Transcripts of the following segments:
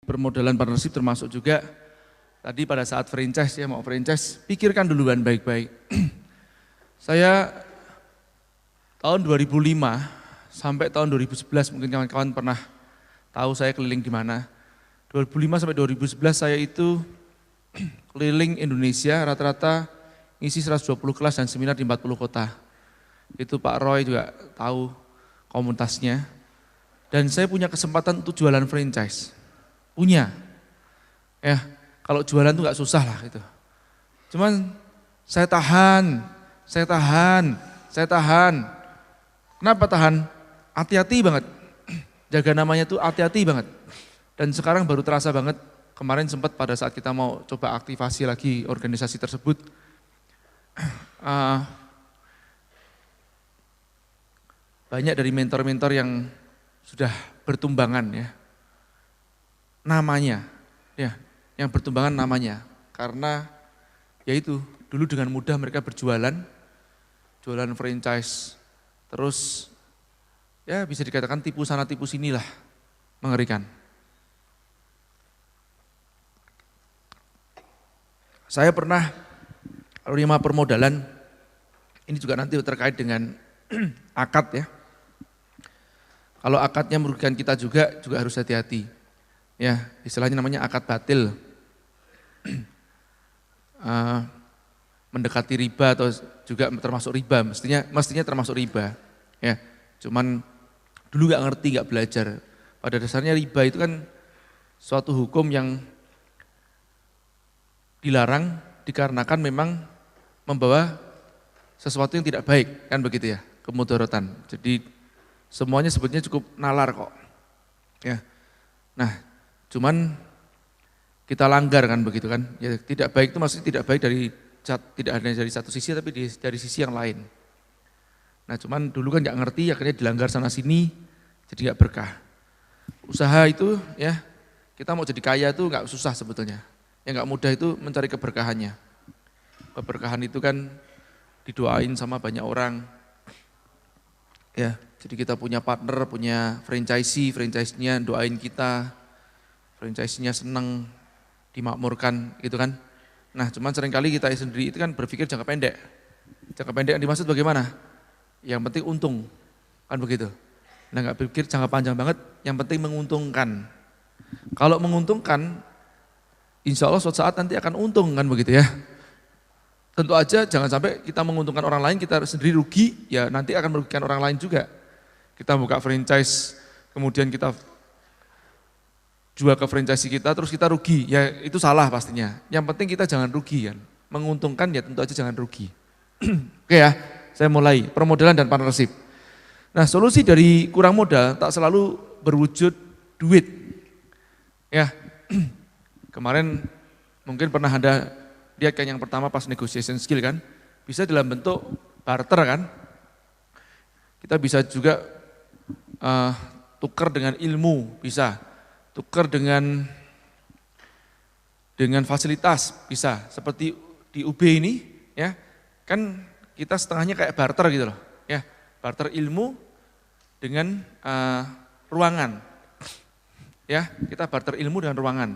Permodalan partnership termasuk juga tadi pada saat franchise ya, mau franchise, pikirkan duluan baik-baik. Saya tahun 2005 sampai tahun 2011, mungkin kawan-kawan pernah tahu saya keliling di mana. 2005 sampai 2011 saya itu keliling Indonesia, rata-rata ngisi 120 kelas dan seminar di 40 kota. Itu Pak Roy juga tahu komunitasnya. Dan saya punya kesempatan untuk jualan franchise. Punya. Ya, kalau jualan itu nggak susah lah itu. Cuman saya tahan. Kenapa tahan? Hati-hati banget. Jaga namanya tuh hati-hati banget. Dan sekarang baru terasa banget, kemarin sempat pada saat kita mau coba aktivasi lagi organisasi tersebut, banyak dari mentor-mentor yang sudah bertumbangan ya, namanya, ya, yang bertumbangan namanya, karena yaitu dulu dengan mudah mereka berjualan, jualan franchise, terus ya bisa dikatakan tipu sana tipu sini lah, mengerikan. Saya pernah menerima permodalan, ini juga nanti terkait dengan akad ya. Kalau akadnya merugikan kita juga harus hati-hati. Ya, istilahnya namanya akad batil. Mendekati riba atau juga termasuk riba, mestinya termasuk riba. Ya, cuman dulu nggak ngerti, nggak belajar. Pada dasarnya riba itu kan suatu hukum yang dilarang dikarenakan memang membawa sesuatu yang tidak baik, kan begitu ya, kemudaratan. Jadi semuanya sebetulnya cukup nalar kok. Ya. Nah, cuman kita langgar kan begitu kan. Ya, tidak baik itu maksudnya tidak baik tidak hanya dari satu sisi tapi dari sisi yang lain. Nah, cuman dulu kan nggak ngerti, akhirnya dilanggar sana sini, jadi nggak berkah. Usaha itu ya, kita mau jadi kaya itu nggak susah sebetulnya. Yang nggak mudah itu mencari keberkahannya. Keberkahan itu kan didoain sama banyak orang. Ya, jadi kita punya partner, punya franchise-nya doain kita, franchise-nya seneng, dimakmurkan gitu kan. Nah cuman seringkali kita sendiri itu kan berpikir jangka pendek. Jangka pendek yang dimaksud bagaimana? Yang penting untung, kan begitu. Nah nggak pikir jangka panjang banget, yang penting menguntungkan. Kalau menguntungkan, insya Allah suatu saat nanti akan untung kan begitu ya. Tentu aja jangan sampai kita menguntungkan orang lain, kita sendiri rugi, ya nanti akan merugikan orang lain juga. Kita buka franchise, kemudian kita jual ke franchise kita, terus kita rugi, ya itu salah pastinya. Yang penting kita jangan rugi kan, menguntungkan ya tentu aja jangan rugi. Oke ya, saya mulai, permodalan dan partnership. Nah solusi dari kurang modal tak selalu berwujud duit. Ya, kemarin mungkin pernah Anda lihat kan yang pertama pas negotiation skill kan, bisa dalam bentuk barter kan. Kita bisa juga tukar dengan ilmu, bisa tukar dengan fasilitas, bisa. Seperti di UB ini, ya kan kita setengahnya kayak barter gitu loh, ya barter ilmu dengan ruangan, ya kita barter ilmu dengan ruangan.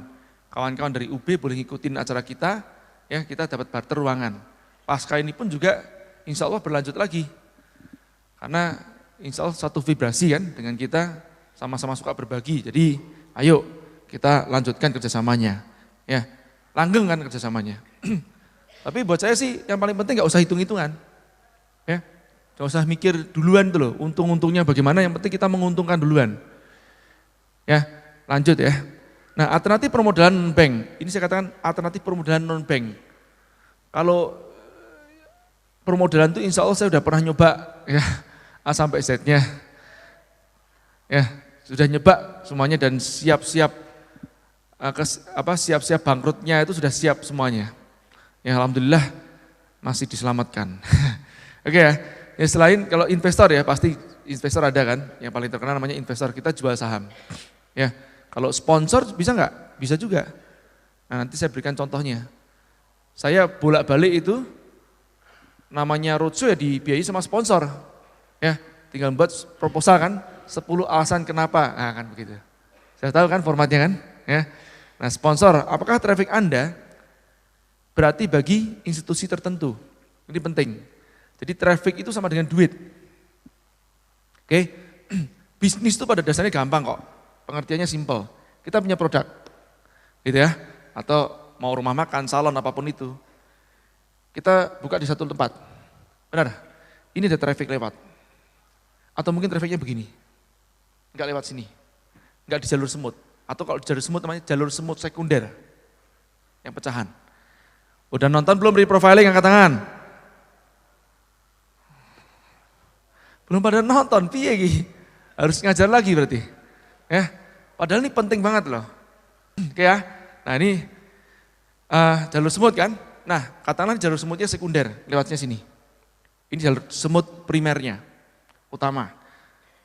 Kawan-kawan dari UB boleh ngikutin acara kita. Ya kita dapat barter ruangan. Pasca ini pun juga insya Allah berlanjut lagi. Karena insya Allah satu vibrasi kan dengan kita sama-sama suka berbagi. Jadi ayo kita lanjutkan kerjasamanya. Ya langgeng kan kerjasamanya. Tapi buat saya sih yang paling penting gak usah hitung-hitungan. Ya, gak usah mikir duluan tuh loh, untung-untungnya bagaimana, yang penting kita menguntungkan duluan. Ya lanjut ya. Nah alternatif permodalan non-bank, ini saya katakan alternatif permodalan non-bank. Kalau permodalan itu insya Allah saya sudah pernah nyoba ya A sampai Z-nya. Ya sudah nyoba semuanya dan siap-siap siap-siap bangkrutnya itu sudah siap semuanya. Ya alhamdulillah masih diselamatkan. Oke ya, ya selain kalau investor ya pasti investor ada kan, yang paling terkenal namanya investor, kita jual saham. Ya. Kalau sponsor bisa nggak? Bisa juga. Nah nanti saya berikan contohnya. Saya bolak-balik itu namanya roadshow ya dibiayai sama sponsor. Ya, tinggal buat proposal kan, 10 alasan kenapa. Nah kan begitu. Saya tahu kan formatnya kan? Ya. Nah, sponsor, apakah traffic Anda berarti bagi institusi tertentu? Ini penting. Jadi traffic itu sama dengan duit. Oke, bisnis itu pada dasarnya gampang kok, pengertiannya simple. Kita punya produk, gitu ya, atau mau rumah makan, salon, apapun itu. Kita buka di satu tempat, benar, ini ada traffic lewat. Atau mungkin trafficnya begini, enggak lewat sini, enggak di jalur semut. Atau kalau di jalur semut namanya jalur semut sekunder, yang pecahan. Udah nonton belum reprofiling, angkat tangan? Belum pada nonton, piye iki? Harus ngajar lagi berarti. Ya, padahal ini penting banget loh. Oke ya. Nah ini jalur semut kan? Nah, katakanlah jalur semutnya sekunder, lewatnya sini. Ini jalur semut primernya, utama.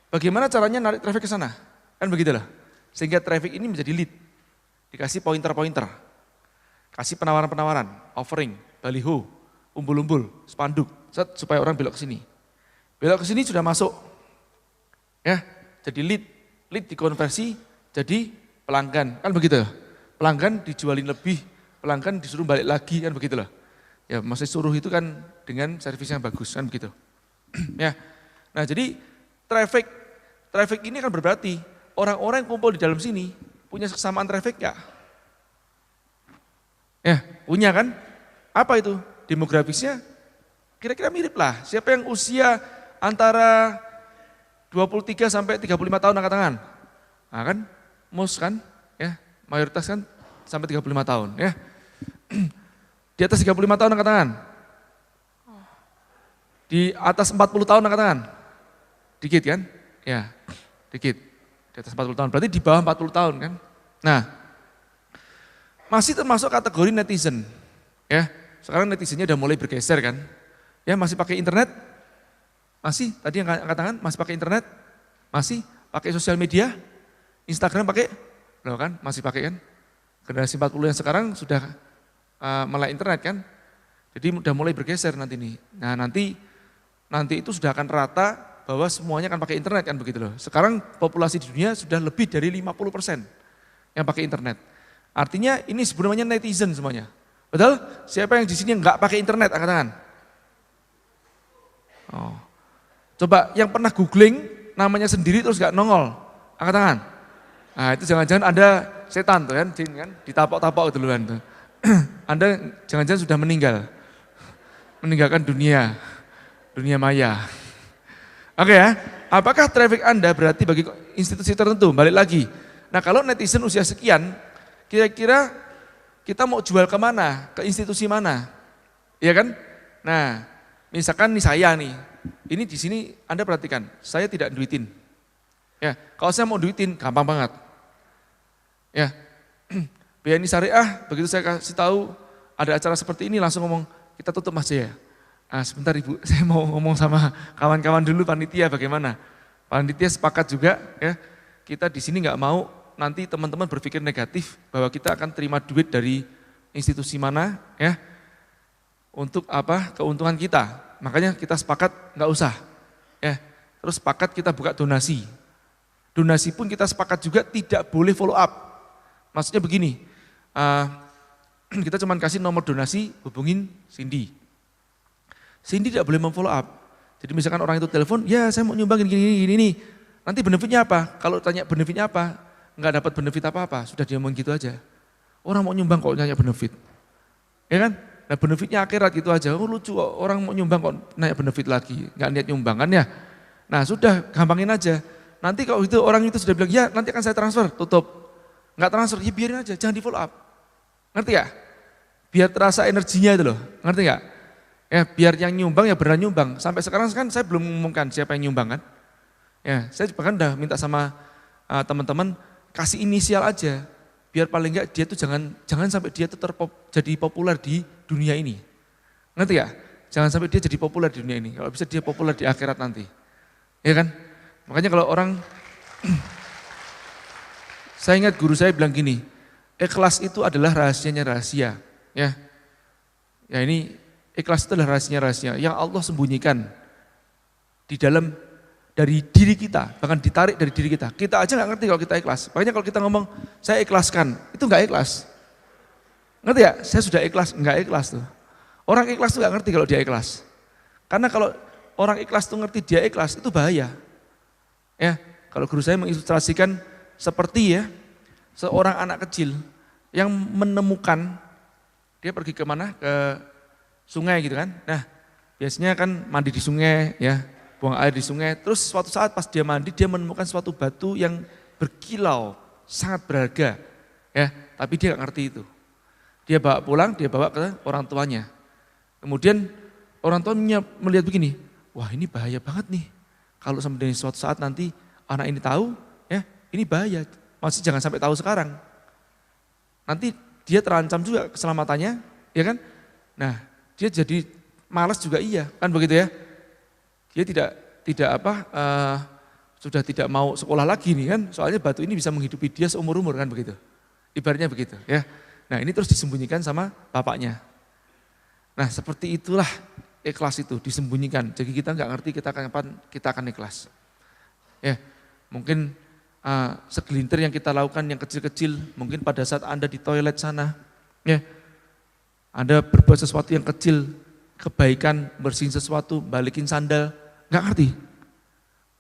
Bagaimana caranya narik traffic ke sana? Kan begitu loh. Sehingga traffic ini menjadi lead. Dikasih pointer-pointer. Kasih penawaran-penawaran, offering, baliho, umbul-umbul, spanduk, supaya orang belok ke sini. Belok ke sini sudah masuk, ya, jadi lead dikonversi jadi pelanggan, kan begitu. Pelanggan dijualin lebih, pelanggan disuruh balik lagi, kan begitu loh. Ya, maksudnya suruh itu kan dengan servis yang bagus, kan begitu. Ya, nah jadi traffic ini kan berarti orang-orang yang kumpul di dalam sini punya kesamaan traffic ya? Ya, punya kan? Apa itu? Demografisnya kira-kira mirip lah. Siapa yang usia antara 23 sampai 35 tahun angkat tangan? Nah kan, most kan, ya, mayoritas kan sampai 35 tahun, ya. Di atas 35 tahun angkat tangan. Di atas 40 tahun angkat tangan. Dikit kan? Ya, dikit. Di atas 40 tahun, berarti di bawah 40 tahun kan? Nah, masih termasuk kategori netizen, ya. Sekarang netizennya udah mulai bergeser kan? Ya, masih pakai internet. Masih, tadi yang angkat tangan, masih pakai internet? Masih pakai sosial media? Instagram pakai? Loh kan, masih pakai kan? Generasi 40 yang sekarang sudah melek internet kan? Jadi udah mulai bergeser nanti nih. Nah nanti itu sudah akan rata bahwa semuanya akan pakai internet kan begitu loh. Sekarang populasi di dunia sudah lebih dari 50% yang pakai internet. Artinya ini sebenarnya netizen semuanya. Betul? Siapa yang di sini nggak pakai internet, angkat tangan? Oh. Coba yang pernah googling namanya sendiri terus gak nongol, angkat tangan. Nah itu jangan-jangan Anda setan tuh kan, jin kan, ditapok-tapok duluan tuh. Anda jangan-jangan sudah meninggalkan dunia maya. Oke ya, apakah traffic Anda berarti bagi institusi tertentu? Balik lagi. Nah kalau netizen usia sekian, kira-kira kita mau jual kemana? Ke institusi mana? Iya kan? Nah misalkan nih saya nih, ini di sini Anda perhatikan, saya tidak duitin. Ya, kalau saya mau duitin gampang banget. Ya, BNI Syariah, begitu saya kasih tahu ada acara seperti ini langsung ngomong, kita tutup Mas ya. Nah, sebentar Ibu, saya mau ngomong sama kawan-kawan dulu panitia bagaimana. Panitia sepakat juga ya, kita di sini nggak mau nanti teman-teman berpikir negatif bahwa kita akan terima duit dari institusi mana ya. Untuk apa? Keuntungan kita. Makanya kita sepakat nggak usah. Ya. Terus sepakat kita buka donasi. Donasi pun kita sepakat juga tidak boleh follow up. Maksudnya begini, kita cuma kasih nomor donasi, hubungin Cindy. Cindy tidak boleh memfollow up. Jadi misalkan orang itu telepon, ya saya mau nyumbangin gini. Nanti benefitnya apa? Kalau tanya benefitnya apa, nggak dapat benefit apa-apa, sudah dia ngomong gitu aja. Orang mau nyumbang kok nanya benefit. Ya kan? Nah benefitnya akhirat gitu aja, oh lucu kok orang mau nyumbang kok naik benefit lagi, nggak niat nyumbang kan ya. Nah sudah gampangin aja, nanti kalau itu orang itu sudah bilang ya nanti akan saya transfer, tutup. Nggak transfer, ya biarin aja, jangan di follow up. Ngerti ya? Biar terasa energinya itu loh, ngerti nggak? Ya biar yang nyumbang ya benar nyumbang, sampai sekarang kan saya belum mengumumkan siapa yang nyumbang kan. Ya saya bahkan udah minta sama teman-teman kasih inisial aja. Biar paling enggak dia tuh jangan sampai dia tuh jadi populer di dunia ini. Ngerti ya? Jangan sampai dia jadi populer di dunia ini. Kalau bisa dia populer di akhirat nanti. Ya kan? Makanya kalau orang, saya ingat guru saya bilang gini, ikhlas itu adalah rahasianya rahasia. Ya ini ikhlas itu adalah rahasia yang Allah sembunyikan di dalam dari diri kita, bahkan ditarik dari diri kita. Kita aja nggak ngerti kalau kita ikhlas. Makanya kalau kita ngomong, saya ikhlaskan, itu nggak ikhlas. Ngerti ya? Saya sudah ikhlas, nggak ikhlas tuh. Orang ikhlas tuh nggak ngerti kalau dia ikhlas. Karena kalau orang ikhlas tuh ngerti dia ikhlas, itu bahaya. Ya, kalau guru saya mengilustrasikan seperti ya, seorang anak kecil yang menemukan, dia pergi ke mana? Ke sungai gitu kan. Nah, biasanya kan mandi di sungai ya, buang air di sungai. Terus suatu saat pas dia mandi, dia menemukan suatu batu yang berkilau, sangat berharga. Ya, tapi dia nggak ngerti itu. Dia bawa pulang, dia bawa ke orang tuanya. Kemudian orang tuanya melihat begini, wah ini bahaya banget nih. Kalau sampai suatu saat nanti anak ini tahu, ya ini bahaya. Masih jangan sampai tahu sekarang. Nanti dia terancam juga keselamatannya, ya kan? Nah, dia jadi malas juga iya, kan begitu ya? Dia sudah tidak mau sekolah lagi nih kan? Soalnya batu ini bisa menghidupi dia seumur-umur kan begitu. Ibaratnya begitu, ya. Nah, ini terus disembunyikan sama bapaknya. Nah, seperti itulah ikhlas itu disembunyikan. Jadi kita nggak ngerti kapan kita akan ikhlas. Ya, mungkin segelintir yang kita lakukan yang kecil-kecil, mungkin pada saat Anda di toilet sana, ya, Anda berbuat sesuatu yang kecil, kebaikan, bersihin sesuatu, balikin sandal, nggak ngerti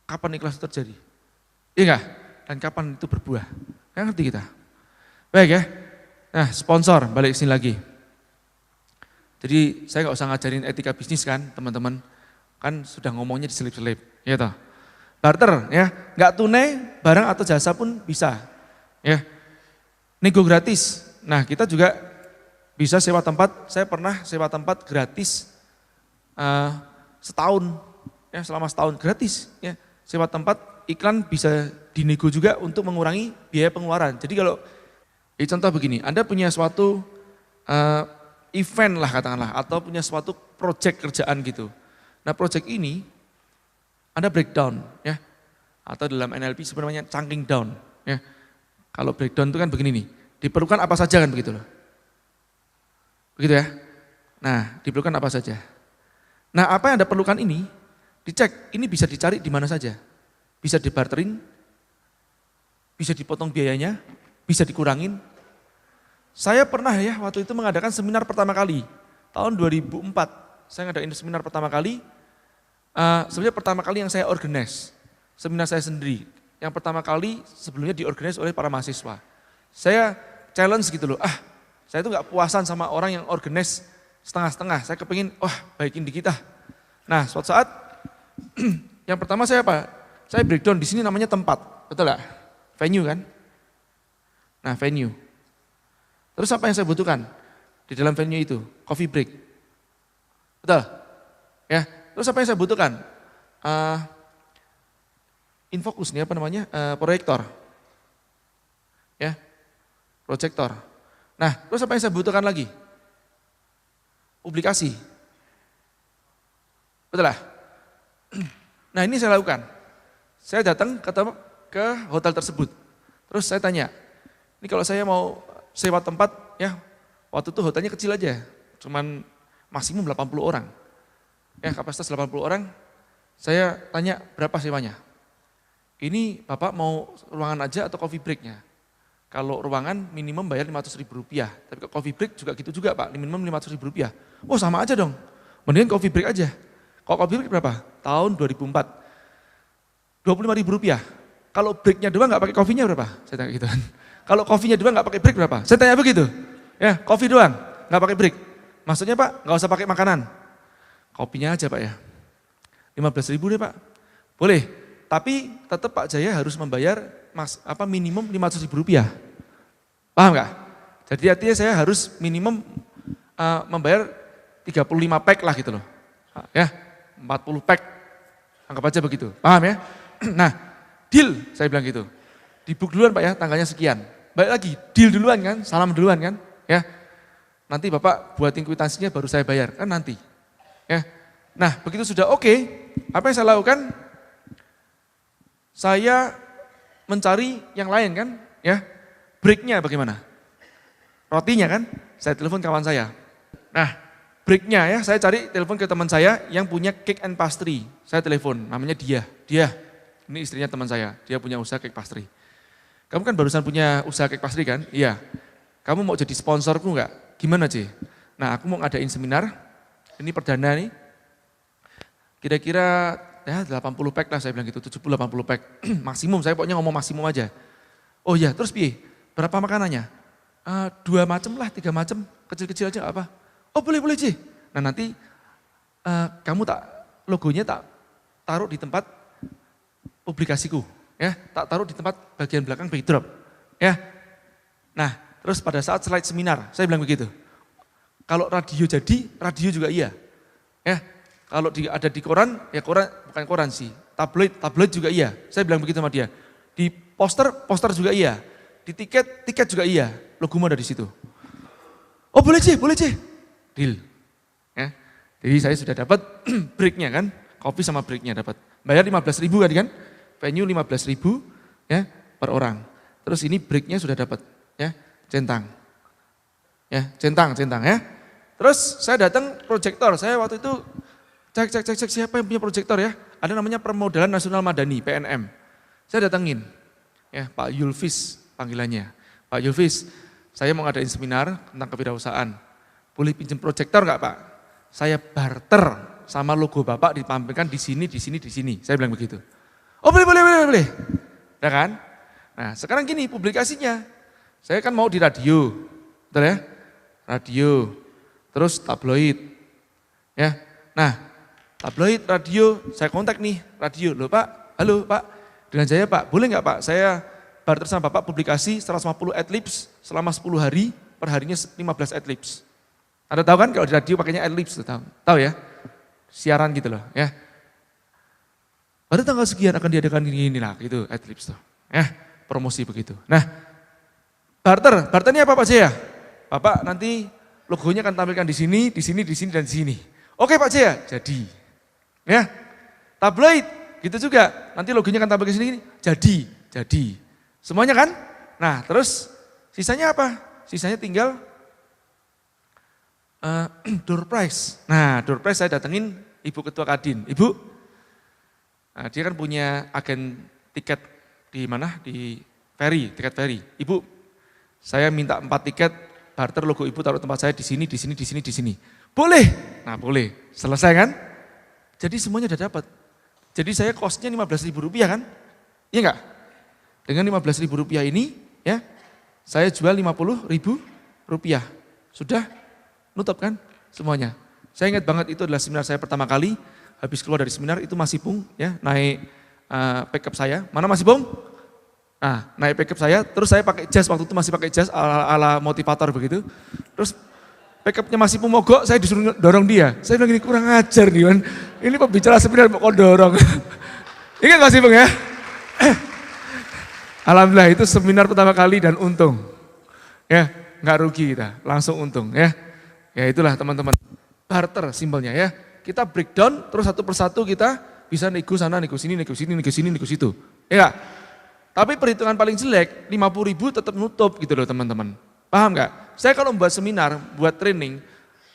kapan ikhlas itu terjadi. Iya nggak? Dan kapan itu berbuah? Nggak ngerti kita. Baik ya. Nah, sponsor, balik sini lagi. Jadi saya nggak usah ngajarin etika bisnis kan, teman-teman. Kan sudah ngomongnya diselip-selip, ya toh. Barter ya, nggak tunai, barang atau jasa pun bisa. Ya. Nego gratis. Nah, kita juga bisa sewa tempat. Saya pernah sewa tempat gratis setahun. Ya, selama setahun gratis, ya. Sewa tempat, iklan bisa dinego juga untuk mengurangi biaya pengeluaran. Jadi kalau contoh begini, Anda punya suatu event lah katakanlah, atau punya suatu project kerjaan gitu. Nah, project ini Anda breakdown ya, atau dalam NLP sebenarnya chunking down ya. Kalau breakdown itu kan begini nih, diperlukan apa saja kan begitu loh. Begitu ya. Nah, diperlukan apa saja. Nah, apa yang Anda perlukan ini dicek, ini bisa dicari di mana saja. Bisa dibarterin, bisa dipotong biayanya, bisa dikurangin. Saya pernah ya waktu itu mengadakan seminar pertama kali, tahun 2004. Saya ngadain seminar pertama kali, sebenarnya pertama kali yang saya organize, seminar saya sendiri. Yang pertama kali sebelumnya diorganize oleh para mahasiswa. Saya challenge gitu loh, saya itu gak puasan sama orang yang organize setengah-setengah. Saya kepingin, baikin di kita. Nah, suatu saat, yang pertama saya apa? Saya breakdown, di sini namanya tempat, betul gak? Venue kan? Nah, venue. Terus apa yang saya butuhkan di dalam venue itu? Coffee break. Betul? Ya. Terus apa yang saya butuhkan? Infocus nih apa namanya? Proyektor. Ya. Proyektor. Nah, terus apa yang saya butuhkan lagi? Publikasi. Betul lah? Nah, ini saya lakukan. Saya datang ke hotel tersebut. Terus saya tanya, ini kalau saya mau sewa tempat, ya waktu itu hotelnya kecil aja, cuman maksimum 80 orang. Ya kapasitas 80 orang, saya tanya berapa sewanya. Ini Bapak mau ruangan aja atau coffee breaknya? Kalau ruangan minimum bayar Rp500.000, tapi kalau coffee break juga gitu juga Pak, minimum Rp500.000. Oh sama aja dong, mendingan coffee break aja. Kalau coffee break berapa? Tahun 2004. Rp25.000. Kalau breaknya doang nggak pakai kopinya berapa? Saya tanya gitu kan. Kalau kopinya doang nggak pakai break berapa? Saya tanya begitu. Ya, kopi doang, nggak pakai break. Maksudnya Pak, nggak usah pakai makanan. Kopinya aja Pak ya. 15.000 deh Pak. Boleh, tapi tetap Pak Jaya harus membayar minimum Rp500.000. Paham nggak? Jadi artinya saya harus minimum membayar 35 pack lah gitu loh. Ya, 40 pack. Anggap aja begitu. Paham ya? Nah, deal saya bilang gitu. Dibook duluan Pak ya, tanggalnya sekian. Balik lagi, deal duluan kan, salam duluan kan. Ya, nanti Bapak buatin kwitansinya baru saya bayar, kan nanti. Ya, nah begitu sudah oke, apa yang saya lakukan? Saya mencari yang lain kan, ya. Breaknya bagaimana? Rotinya kan, saya telepon kawan saya. Nah, breaknya ya, saya cari telepon ke teman saya yang punya cake and pastry. Saya telepon, namanya dia, ini istrinya teman saya, dia punya usaha cake pastry. Kamu kan barusan punya usaha cake pastry kan? Iya. Kamu mau jadi sponsorku enggak? Gimana sih? Nah aku mau ngadain seminar, ini perdana nih. Kira-kira ya 80 pack lah saya bilang gitu, 70-80 pack. Maksimum, saya pokoknya ngomong maksimum aja. Oh iya, terus piye? Berapa makanannya? 2 macam lah, 3 macam, kecil-kecil aja apa? Oh boleh Ci. Nah nanti kamu logonya tak taruh di tempat publikasiku. Ya, tak taruh di tempat bagian belakang backdrop. Ya. Nah, terus pada saat slide seminar, saya bilang begitu. Kalau radio jadi, radio juga iya. Ya, kalau ada di koran, ya koran bukan koran sih, tabloid juga iya. Saya bilang begitu sama dia. Di poster juga iya. Di tiket juga iya. Logomu ada di situ. Oh boleh Ci. Deal. Ya. Jadi saya sudah dapat breaknya kan, kopi sama breaknya dapat. Bayar 15.000 kan? Venue 15.000 ya per orang. Terus ini breaknya sudah dapat ya, centang. Ya, centang ya. Terus saya datang proyektor. Saya waktu itu cek siapa yang punya proyektor ya. Ada namanya Permodalan Nasional Madani, PNM. Saya datangin. Ya, Pak Yulfis panggilannya. Pak Yulfis, saya mau ngadain seminar tentang kewirausahaan. Boleh pinjam proyektor enggak, Pak? Saya barter sama logo Bapak ditampilkan di sini. Saya bilang begitu. Oh boleh. Ya kan? Nah sekarang gini publikasinya. Saya kan mau di radio. Betul ya? Radio. Terus tabloid. Ya. Nah tabloid, radio, saya kontak nih radio. Loh Pak, halo Pak. Dengan saya Pak, boleh nggak Pak? Saya barter sama Bapak publikasi 150 adlibs selama 10 hari. Per harinya 15 adlibs. Anda tahu kan kalau di radio pakainya adlibs. Tahu ya? Siaran gitu loh ya. Pada tanggal sekian akan diadakan gini lah gitu, adlibs tuh. Ya, promosi begitu. Nah, barternya apa Pak Jaya? Bapak nanti logonya akan tampilkan di sini, dan di sini. Oke Pak Jaya, jadi. Ya, tabloid, gitu juga. Nanti logonya akan tampil ke sini, jadi. Semuanya kan? Nah, terus sisanya apa? Sisanya tinggal door prize. Nah, door prize saya datengin Ibu Ketua Kadin. Ibu, nah, dia kan punya agen tiket di mana? Di ferry, tiket ferry. Ibu, saya minta 4 tiket, barter logo Ibu taruh tempat saya di sini. Boleh? Nah boleh, selesai kan? Jadi semuanya udah dapat. Jadi saya costnya 15.000 rupiah kan? Iya enggak? Dengan 15.000 rupiah ini, ya, saya jual 50.000 rupiah. Sudah nutup kan semuanya. Saya ingat banget itu adalah seminar saya pertama kali. Habis keluar dari seminar itu Mas Ipung ya naik pickup saya. Mana Mas Ipung? Nah naik pickup saya, terus saya pakai jas, waktu itu masih pakai jas ala motivator begitu. Terus pickupnya Mas Ipung mogok, saya disuruh dorong dia. Saya bilang ini kurang ajar nih kan. Ini pembicara seminar kok dorong. Ingat Mas Ipung ya? Alhamdulillah itu seminar pertama kali dan untung. Ya nggak rugi kita, langsung untung ya. Ya itulah teman-teman. Barter simpelnya ya. Kita breakdown, terus satu persatu kita bisa nego sana, nego sini, nego situ. Ya, tapi perhitungan paling jelek, 50.000 tetap nutup gitu loh teman-teman. Paham nggak? Saya kalau membuat seminar, buat training,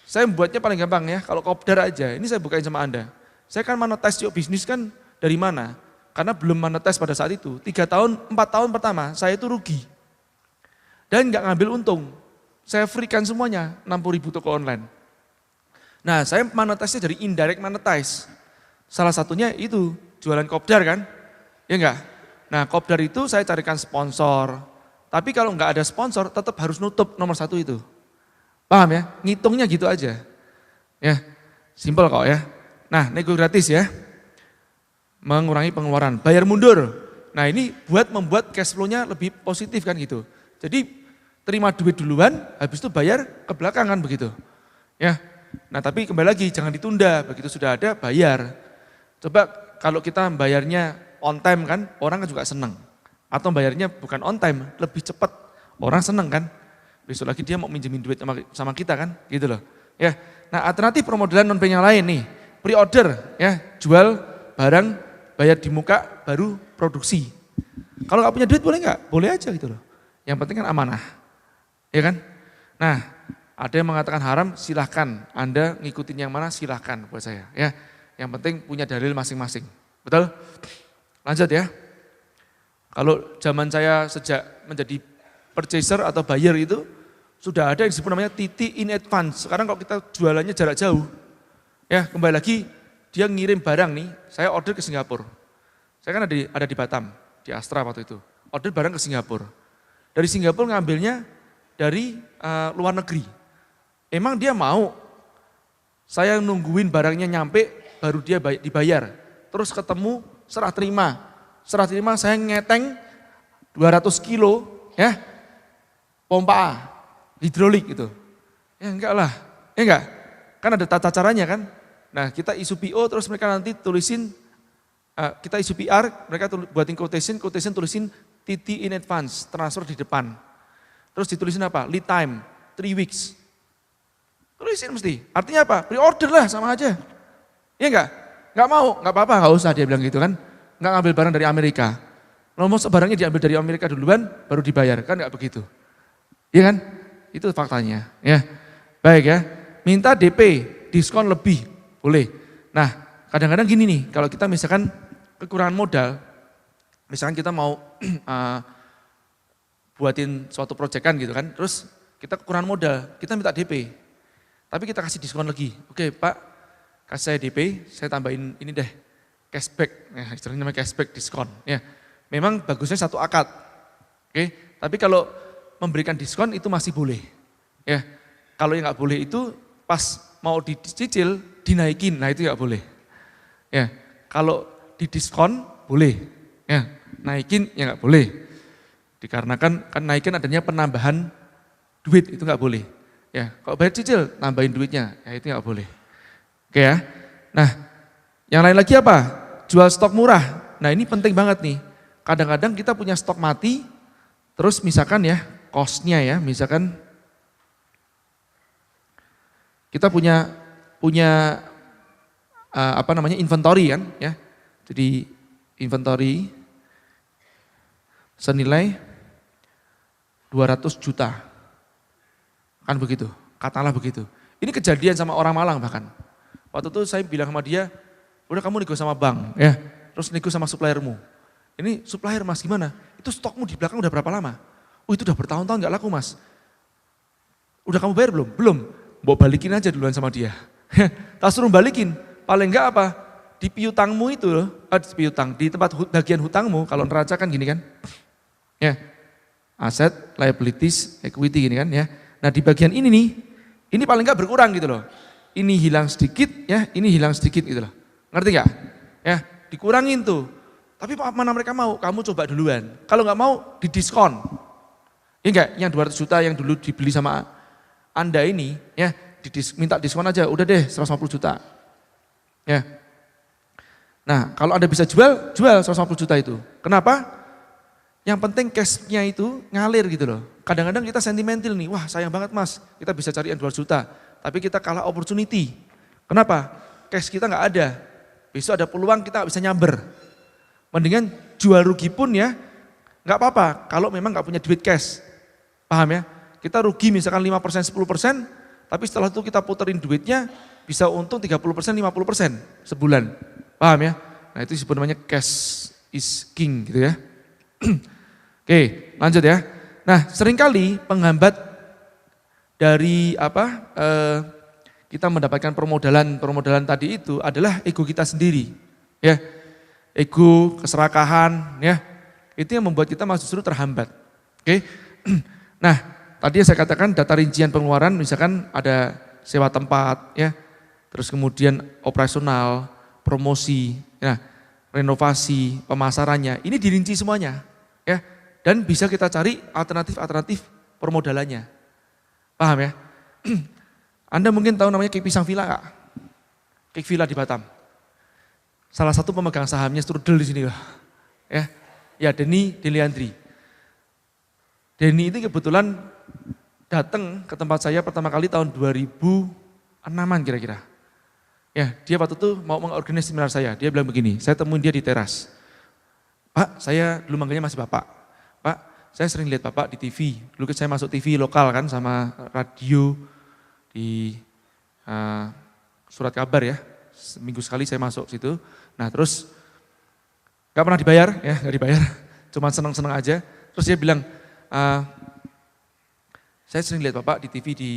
saya membuatnya paling gampang ya, kalau kopdar aja, ini saya bukain sama Anda. Saya kan monetize yuk bisnis kan dari mana? Karena belum monetize pada saat itu, 4 tahun pertama, saya itu rugi. Dan nggak ngambil untung. Saya freekan semuanya, 60.000 toko online. Nah saya monetize-nya dari indirect monetize. Salah satunya itu jualan kopdar kan, ya enggak? Nah kopdar itu saya carikan sponsor. Tapi kalau enggak ada sponsor tetap harus nutup nomor 1 itu. Paham ya? Ngitungnya gitu aja. Ya, simpel kok ya. Nah nego gratis ya. Mengurangi pengeluaran, bayar mundur. Nah ini buat membuat cash flow-nya lebih positif kan gitu. Jadi terima duit duluan, habis itu bayar ke belakang kan begitu. Ya. Nah tapi kembali lagi jangan ditunda, begitu sudah ada bayar. Coba kalau kita bayarnya on time kan, orang kan juga seneng. Atau bayarnya bukan on time, lebih cepat, orang seneng kan. Besok lagi dia mau minjemin duit sama kita kan, gitu loh. Ya, nah alternatif permodalan non bank yang lain nih, pre-order ya, jual barang, bayar di muka, baru produksi. Kalau nggak punya duit boleh nggak? Boleh aja gitu loh. Yang penting kan amanah, ya kan. Nah Ada yang mengatakan haram, silahkan. Anda ngikutin yang mana silahkan buat saya. Ya, yang penting punya dalil masing-masing. Betul? Lanjut ya. Kalau zaman saya sejak menjadi purchaser atau buyer itu, sudah ada yang disebut namanya TT in advance. Sekarang kalau kita jualannya jarak jauh, ya kembali lagi, dia ngirim barang nih, saya order ke Singapura. Saya kan ada di Batam, di Astra waktu itu. Order barang ke Singapura. Dari Singapura ngambilnya dari luar negeri. Emang dia mau saya nungguin barangnya nyampe baru dia dibayar. Terus ketemu serah terima. Serah terima saya ngeteng 200 kilo ya pompa hidrolik gitu. Ya enggak lah, ya enggak. Kan ada tata caranya kan. Nah kita isu PO terus mereka nanti tulisin, kita isu PR, mereka buatin quotation tulisin TT in advance, transfer di depan. Terus ditulisin apa? Lead time, 3 weeks. Tulisin mesti. Artinya apa? Pre-order lah sama aja. Iya enggak? Enggak mau, enggak apa-apa, enggak usah dia bilang gitu kan. Enggak ngambil barang dari Amerika. Ngomong barangnya diambil dari Amerika duluan, baru dibayar. Kan enggak begitu. Iya kan? Itu faktanya. Ya. Baik ya. Minta DP, diskon lebih. Boleh. Nah, kadang-kadang gini nih, kalau kita misalkan kekurangan modal, misalkan kita mau buatin suatu proyekan gitu kan, terus kita kekurangan modal, kita minta DP. Tapi kita kasih diskon lagi. Oke Pak, kasih saya DP, saya tambahin ini deh, cashback. Ya, istilahnya namanya cashback diskon. Ya, memang bagusnya satu akad. Oke, tapi kalau memberikan diskon itu masih boleh. Ya, kalau yang nggak boleh itu pas mau dicicil dinaikin, nah itu nggak boleh. Ya, kalau didiskon boleh. Ya, naikin ya nggak boleh. Dikarenakan kan naikin adanya penambahan duit itu nggak boleh. Ya, kalau bayar cicil tambahin duitnya, ya itu nggak boleh. Oke ya. Nah, yang lain lagi apa? Jual stok murah. Nah ini penting banget nih. Kadang-kadang kita punya stok mati, terus misalkan ya cost-nya ya, misalkan kita punya inventory kan, ya. Jadi inventory senilai 200 juta. Kan begitu, katalah begitu. Ini kejadian sama orang Malang bahkan. Waktu itu saya bilang sama dia, udah kamu nego sama bank ya, terus nego sama suppliermu. Ini supplier mas gimana? Itu stokmu di belakang udah berapa lama? Oh itu udah bertahun-tahun gak laku mas. Udah kamu bayar belum? Belum. Mau balikin aja duluan sama dia. Tak suruh balikin, paling enggak apa? Di piutangmu itu loh, di tempat bagian hutangmu, kalau neraca kan gini kan. Ya, aset, liabilities, equity gini kan ya. Nah di bagian ini nih, ini paling enggak berkurang gitu loh. Ini hilang sedikit ya, ini hilang sedikit gitu loh. Ngerti enggak? Ya, dikurangin tuh. Tapi mana mereka mau? Kamu coba duluan. Kalau enggak mau, didiskon. Ya enggak, yang 200 juta yang dulu dibeli sama Anda ini, ya minta diskon aja, udah deh 150 juta. Ya. Nah, kalau Anda bisa jual 150 juta itu. Kenapa? Yang penting cash-nya itu ngalir gitu loh. Kadang-kadang kita sentimental nih, wah sayang banget mas, kita bisa cari yang 200 juta. Tapi kita kalah opportunity. Kenapa? Cash kita nggak ada. Besok ada peluang kita nggak bisa nyamber. Mendingan jual rugi pun ya, nggak apa-apa kalau memang nggak punya duit cash. Paham ya? Kita rugi misalkan 5%, 10%, tapi setelah itu kita puterin duitnya, bisa untung 30%, 50% sebulan. Paham ya? Nah itu disebut namanya cash is king gitu ya. Oke, lanjut ya. Nah, seringkali penghambat dari kita mendapatkan permodalan tadi itu adalah ego kita sendiri, ya. Ego, keserakahan, ya. Itu yang membuat kita justru terhambat. Oke. Nah, tadi saya katakan data rincian pengeluaran misalkan ada sewa tempat, ya. Terus kemudian operasional, promosi, ya, renovasi, pemasarannya. Ini dirinci semuanya, ya. Dan bisa kita cari alternatif permodalannya. Paham ya? Anda mungkin tahu namanya Kek Pisang Villa enggak? Kek Villa di Batam. Salah satu pemegang sahamnya Strudel di sini lah. Ya. Ya, Denny Deliandri. Denny itu kebetulan datang ke tempat saya pertama kali tahun 2006-an kira-kira. Ya, dia waktu itu mau mengorganisasi seminar saya. Dia bilang begini, saya temuin dia di teras. Pak, saya dulu manggilnya masih Bapak. Pak, saya sering lihat Bapak di TV. Dulu saya masuk TV lokal kan sama radio di surat kabar ya. Seminggu sekali saya masuk situ. Nah terus gak pernah dibayar ya, gak dibayar. Cuma seneng-seneng aja. Terus dia bilang, saya sering lihat Bapak di TV, di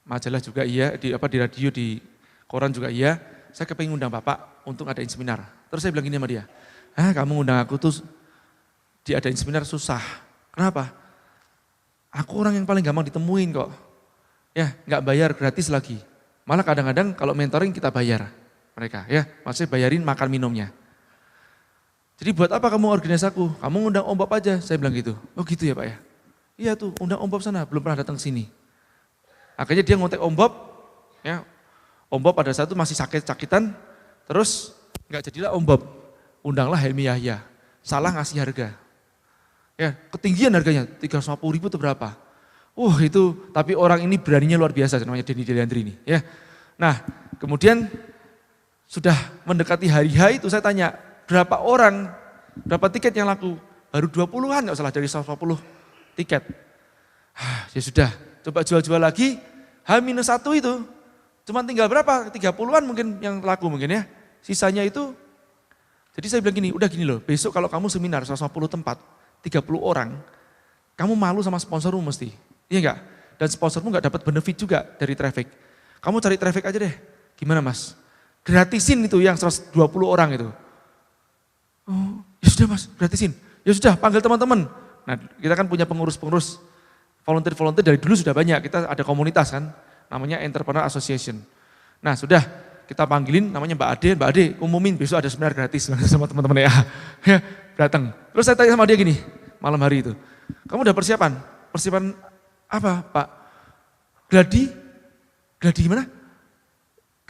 majalah juga iya, di radio, di koran juga iya. Saya kepengen undang Bapak untuk ngadain seminar. Terus saya bilang gini sama dia, kamu undang aku tuh diadain seminar susah. Kenapa? Aku orang yang paling gampang ditemuin kok. Ya, nggak bayar, gratis lagi. Malah kadang-kadang kalau mentoring kita bayar mereka, ya, maksudnya bayarin makan minumnya. Jadi buat apa kamu organisasi aku? Kamu undang Om Bob aja, saya bilang gitu. Oh gitu ya Pak ya? Iya tuh, undang Om Bob sana, belum pernah datang ke sini. Akhirnya dia ngontek Om Bob, ya. Om Bob pada saat itu masih sakit-sakitan, terus nggak jadilah Om Bob. Undanglah Helmi Yahya, salah ngasih harga. Ya, ketinggian harganya, 350.000 atau berapa. Itu, tapi orang ini beraninya luar biasa, namanya Denny Deliandri ini. Ya. Nah, kemudian sudah mendekati hari H itu saya tanya, berapa orang, berapa tiket yang laku? Baru 20-an, nggak salah dari 150 tiket. Ya sudah, coba jual-jual lagi, H-1 itu, cuma tinggal berapa? 30-an mungkin yang laku mungkin ya. Sisanya itu, jadi saya bilang gini, udah gini loh, besok kalau kamu seminar 150 tempat, 30 orang, kamu malu sama sponsormu mesti, iya enggak? Dan sponsormu enggak dapat benefit juga dari traffic. Kamu cari traffic aja deh, gimana mas? Gratisin itu yang 120 orang itu. Oh, ya sudah mas, gratisin. Ya sudah, panggil teman-teman. Nah kita kan punya pengurus-pengurus, volunteer-volunteer dari dulu sudah banyak, kita ada komunitas kan, namanya Entrepreneur Association. Nah sudah, kita panggilin namanya Mbak Ade, umumin besok ada seminar gratis sama teman-teman ya. Ya, datang. Terus saya tanya sama dia gini, malam hari itu. Kamu udah persiapan? Persiapan apa Pak? Gladi gimana?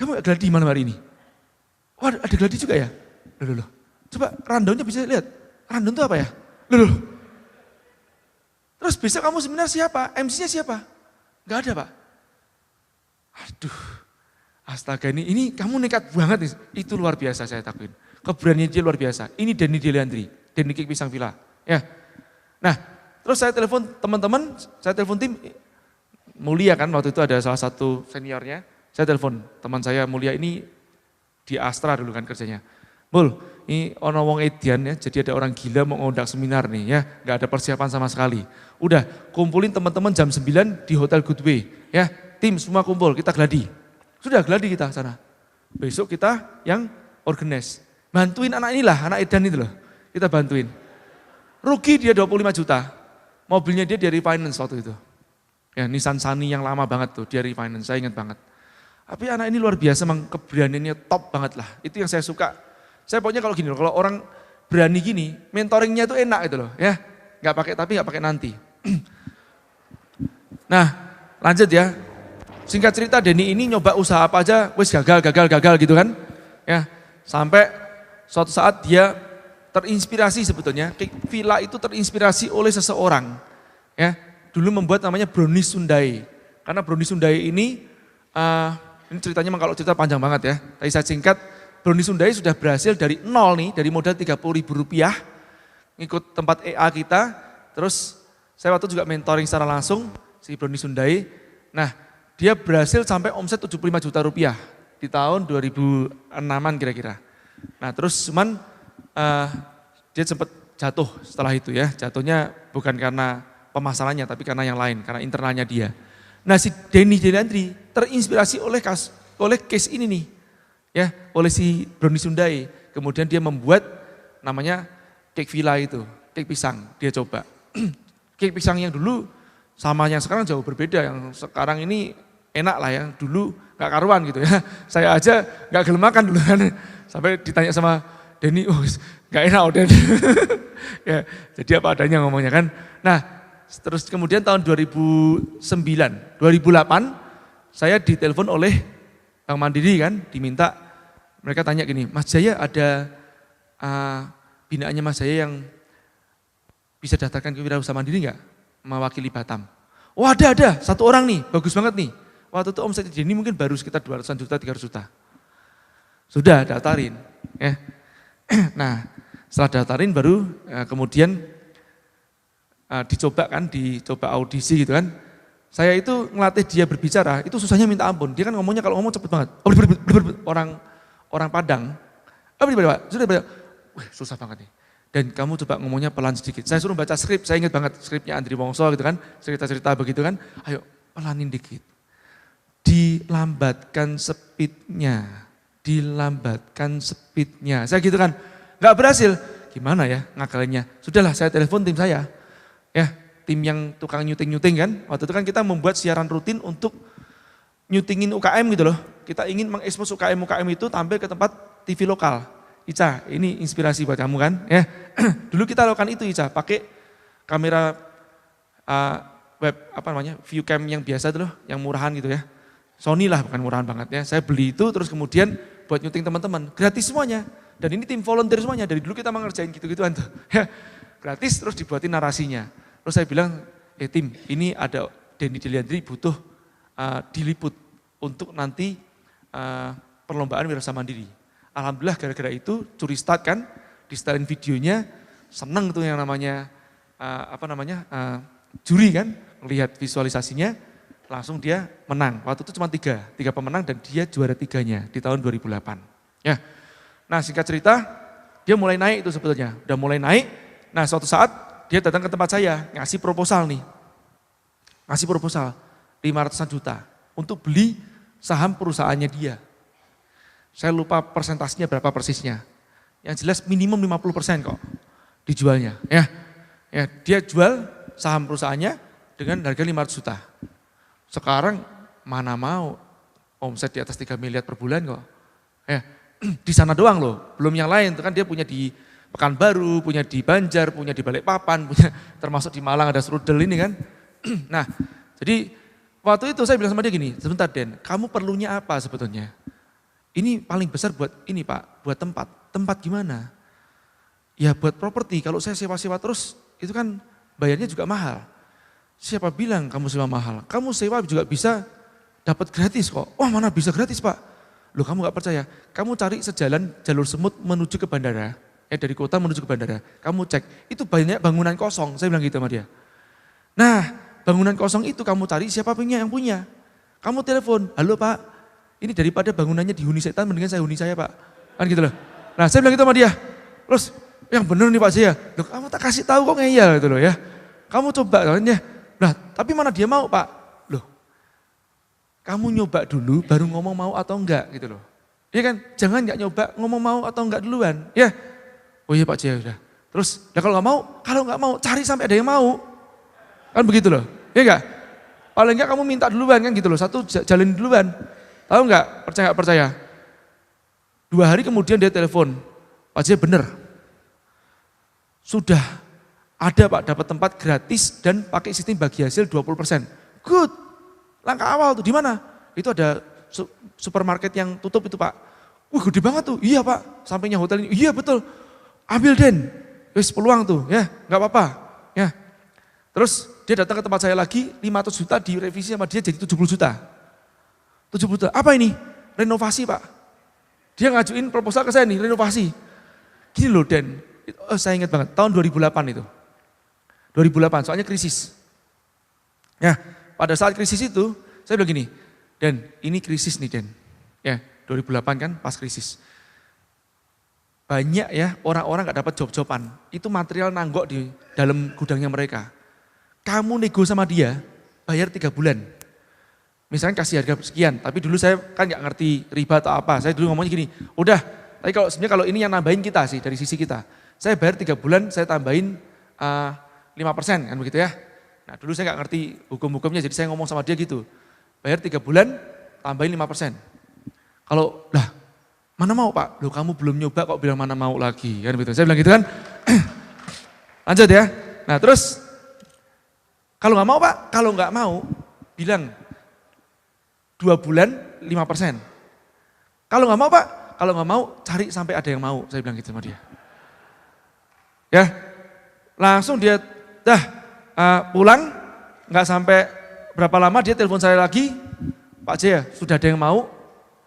Kamu gladi malam hari ini? Oh ada gladi juga ya? Loh. Coba rundownnya bisa lihat. Rundown itu apa ya? Loh. Terus besok kamu seminar siapa? MC-nya siapa? Gak ada Pak. Aduh. Astaga ini kamu nekat banget nih. Itu luar biasa saya takuin. Keberanian dia luar biasa. Ini Denny Deliandri, Denny Kik Pisang Villa. Ya. Nah, terus saya telepon teman-teman, saya telepon tim Mulia kan waktu itu ada salah satu seniornya. Saya telepon teman saya Mulia ini di Astra dulu kan kerjanya. Mul, ini ono wong edian ya, jadi ada orang gila mau ngundang seminar nih ya, nggak ada persiapan sama sekali. Udah, kumpulin teman-teman jam 9 di Hotel Goodway ya, tim semua kumpul, kita gladi. Sudah gladi kita sana. Besok kita yang organize. Bantuin anak inilah, anak Edan itu loh. Kita bantuin. Rugi dia 25 juta. Mobilnya dia dari finance waktu itu. Ya Nissan Sunny yang lama banget tuh, dia refinance, saya ingat banget. Tapi anak ini luar biasa, memang keberaniannya top banget lah. Itu yang saya suka. Saya pokoknya kalau gini loh, kalau orang berani gini, mentoringnya itu enak itu loh. Ya, nggak pakai tapi nggak pakai nanti. Nah, lanjut ya. Singkat cerita Denny ini nyoba usaha apa aja, wis gagal gitu kan. Ya, sampai suatu saat dia terinspirasi sebetulnya, Kik Villa itu terinspirasi oleh seseorang. Ya, dulu membuat namanya Brownies Sundai. Karena Brownies Sundai ini ceritanya memang kalau cerita panjang banget ya. Tapi saya singkat, Brownies Sundai sudah berhasil dari nol nih, dari modal Rp30.000, ngikut tempat EA kita. Terus saya waktu juga mentoring secara langsung si Brownies Sundai. Nah, dia berhasil sampai omset 75 juta rupiah di tahun 2006-an kira-kira. Nah terus cuman dia sempat jatuh setelah itu ya. Jatuhnya bukan karena pemasarannya tapi karena yang lain, karena internalnya dia. Nah si Denny Deliandri terinspirasi oleh case ini nih. Ya, oleh si Brownies Sundai. Kemudian dia membuat namanya Kik Villa itu, kek pisang dia coba. Kek pisang yang dulu sama yang sekarang jauh berbeda. Yang sekarang ini enak lah, yang dulu gak karuan gitu ya. Saya aja gak gelem makan dulu kan. Sampai ditanya sama Denny, gak enak udah. Ya, jadi apa adanya ngomongnya kan. Nah, terus kemudian tahun 2008 saya ditelepon oleh Bank Mandiri kan, diminta, mereka tanya gini, Mas Jaya ada binaannya Mas Jaya yang bisa daftarkan ke Wirausaha Mandiri enggak? Mewakili Batam. Oh ada, satu orang nih, bagus banget nih. Waktu itu omset Denny mungkin baru sekitar 200 juta, 300 juta. Sudah daftarin. Ya. Nah setelah daftarin baru kemudian dicoba audisi gitu kan. Saya itu ngelatih dia berbicara, itu susahnya minta ampun. Dia kan ngomongnya kalau ngomong cepet banget. Orang Padang. Sudah banyak. Wih, susah banget nih. Dan kamu coba ngomongnya pelan sedikit. Saya suruh baca skrip, saya ingat banget skripnya Andri Wongso gitu kan. Cerita-cerita begitu kan. Ayo pelanin dikit. Dilambatkan speednya. Dilambatkan speednya. Saya gitu kan. Gak berhasil. Gimana ya ngakalinnya? Sudahlah saya telepon tim saya. Ya, tim yang tukang nyuting-nyuting kan. Waktu itu kan kita membuat siaran rutin untuk nyutingin UKM gitu loh. Kita ingin mengekspos UKM-UKM itu tampil ke tempat TV lokal. Ica, ini inspirasi buat kamu kan. Ya, dulu kita lakukan itu Ica, pakai kamera web view cam yang biasa itu loh, yang murahan gitu ya. Sony lah, bukan murahan banget ya. Saya beli itu terus kemudian buat nyuting teman-teman, gratis semuanya. Dan ini tim volunteer semuanya, dari dulu kita mengerjain gitu-gituan tuh. Ya, gratis terus dibuatin narasinya. Terus saya bilang, tim ini ada Denny Deliandri butuh diliput untuk nanti perlombaan Wirausaha Mandiri. Alhamdulillah gara-gara itu curi start kan, di setelin videonya, seneng tuh yang namanya juri kan, melihat visualisasinya, langsung dia menang. Waktu itu cuma tiga pemenang dan dia juara 3-nya di tahun 2008. Ya, nah singkat cerita, dia mulai naik itu sebetulnya, udah mulai naik. Nah suatu saat dia datang ke tempat saya, ngasih proposal nih, 500 juta untuk beli saham perusahaannya dia. Saya lupa persentasinya berapa persisnya. Yang jelas minimum 50% kok dijualnya. Ya, dia jual saham perusahaannya dengan harga 500 juta. Sekarang mana mau omset di atas 3 miliar per bulan kok. Ya, di sana doang loh, belum yang lain. Itu kan dia punya di Pekanbaru, punya di Banjar, punya di Balikpapan, punya termasuk di Malang ada Strudel ini kan. Nah, jadi waktu itu saya bilang sama dia gini, sebentar Den, kamu perlunya apa sebetulnya? Ini paling besar buat ini Pak, buat tempat. Tempat gimana? Ya buat properti, kalau saya sewa-sewa terus itu kan bayarnya juga mahal. Siapa bilang kamu sewa mahal? Kamu sewa juga bisa dapat gratis kok. Wah mana bisa gratis Pak? Loh kamu gak percaya? Kamu cari sejalan jalur semut menuju ke bandara. Dari kota menuju ke bandara. Kamu cek, itu banyak bangunan kosong. Saya bilang gitu sama dia. Nah bangunan kosong itu kamu cari siapa punya yang punya. Kamu telepon, halo Pak. Ini daripada bangunannya dihuni setan, mendingan saya huni saya Pak. Kan gitu loh. Nah saya bilang gitu sama dia. Terus yang bener nih Pak saya. Loh kamu tak kasih tahu kok ngeyel gitu loh ya. Kamu coba kan ya. Nah tapi mana dia mau Pak. Loh kamu nyoba dulu baru ngomong mau atau enggak gitu loh. Iya kan jangan enggak nyoba ngomong mau atau enggak duluan. Ya. Oh iya Pak Jaya udah. Terus nah kalau enggak mau cari sampai ada yang mau. Kan begitu loh. Iya enggak? Paling enggak kamu minta duluan kan gitu loh. Satu jalin duluan. Tahu enggak? Percaya enggak percaya? 2 hari kemudian dia telepon, Pak Jaya bener. Sudah ada Pak dapat tempat gratis dan pakai sistem bagi hasil 20%. Good. Langkah awal tuh di mana? Itu ada supermarket yang tutup itu Pak. Wih gede banget tuh. Iya Pak, sampingnya hotel ini. Iya betul. Ambil Den. Wis peluang tuh ya, enggak apa-apa. Ya. Terus dia datang ke tempat saya lagi, 500 juta direvisi sama dia jadi 70 juta. 70 juta, apa ini? Renovasi Pak. Dia ngajuin proposal ke saya nih, renovasi. Gini loh Den, saya ingat banget, tahun 2008 itu. 2008, soalnya krisis. Ya, pada saat krisis itu, saya bilang gini, Den, ini krisis nih Den. Ya, 2008 kan pas krisis. Banyak ya orang-orang gak dapat job-joban, itu material nanggok di dalam gudangnya mereka. Kamu nego sama dia, bayar 3 bulan. Misalnya kasih harga sekian, tapi dulu saya kan nggak ngerti riba atau apa. Saya dulu ngomongnya gini, udah, tapi sebenarnya kalau ini yang nambahin kita sih dari sisi kita. Saya bayar 3 bulan, saya tambahin 5% kan begitu ya. Nah dulu saya nggak ngerti hukum-hukumnya, jadi saya ngomong sama dia gitu. Bayar 3 bulan, tambahin 5%. Kalau, lah mana mau Pak? Loh kamu belum nyoba kok bilang mana mau lagi kan begitu. Saya bilang gitu kan. Lanjut ya. Nah terus, kalau nggak mau Pak, kalau nggak mau, bilang 2 bulan 5%. Kalau nggak mau Pak, kalau nggak mau cari sampai ada yang mau. Saya bilang gitu sama dia. Ya, langsung dia pulang, nggak sampai berapa lama dia telepon saya lagi, Pak Jaya sudah ada yang mau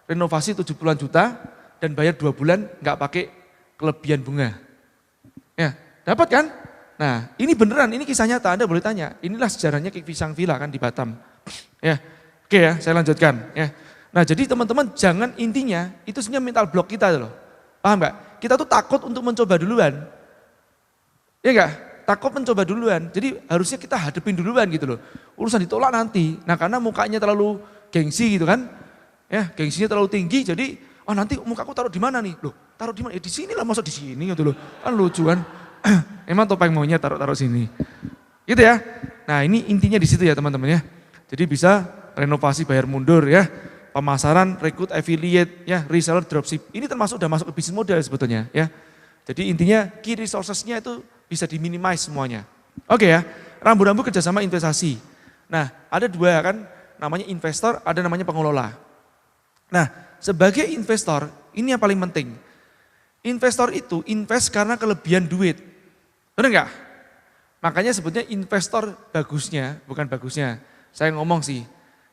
renovasi 70-an juta dan bayar 2 bulan nggak pakai kelebihan bunga. Ya, dapat kan? Nah ini beneran, ini kisah nyata, Anda boleh tanya. Inilah sejarahnya Kik Pisang Villa kan di Batam. Ya, oke ya, saya lanjutkan. Ya. Nah jadi teman-teman jangan intinya itu sebenarnya mental block kita loh. Paham nggak? Kita tuh takut untuk mencoba duluan. Ya enggak? Takut mencoba duluan. Jadi harusnya kita hadepin duluan gitu loh. Urusan ditolak nanti. Nah karena mukanya terlalu gengsi gitu kan. Ya, gengsinya terlalu tinggi jadi oh nanti mukaku taruh di mana nih? Loh, taruh di mana? Ya di sini lah, masa di sini gitu loh. Kan lucu kan? Emang topeng maunya taruh sini. Gitu ya. Nah, ini intinya di situ ya teman-teman ya. Jadi bisa renovasi bayar mundur ya. Pemasaran, rekrut affiliate ya, reseller, dropship. Ini termasuk udah masuk ke bisnis model sebetulnya ya. Jadi intinya key resources-nya itu bisa diminimize semuanya. Oke ya. Rambu-rambu kerjasama investasi. Nah, ada dua kan, namanya investor, ada namanya pengelola. Nah, sebagai investor, ini yang paling penting. Investor itu invest karena kelebihan duit. Benar enggak? Makanya sebetulnya investor bagusnya, bukan bagusnya. Saya ngomong sih,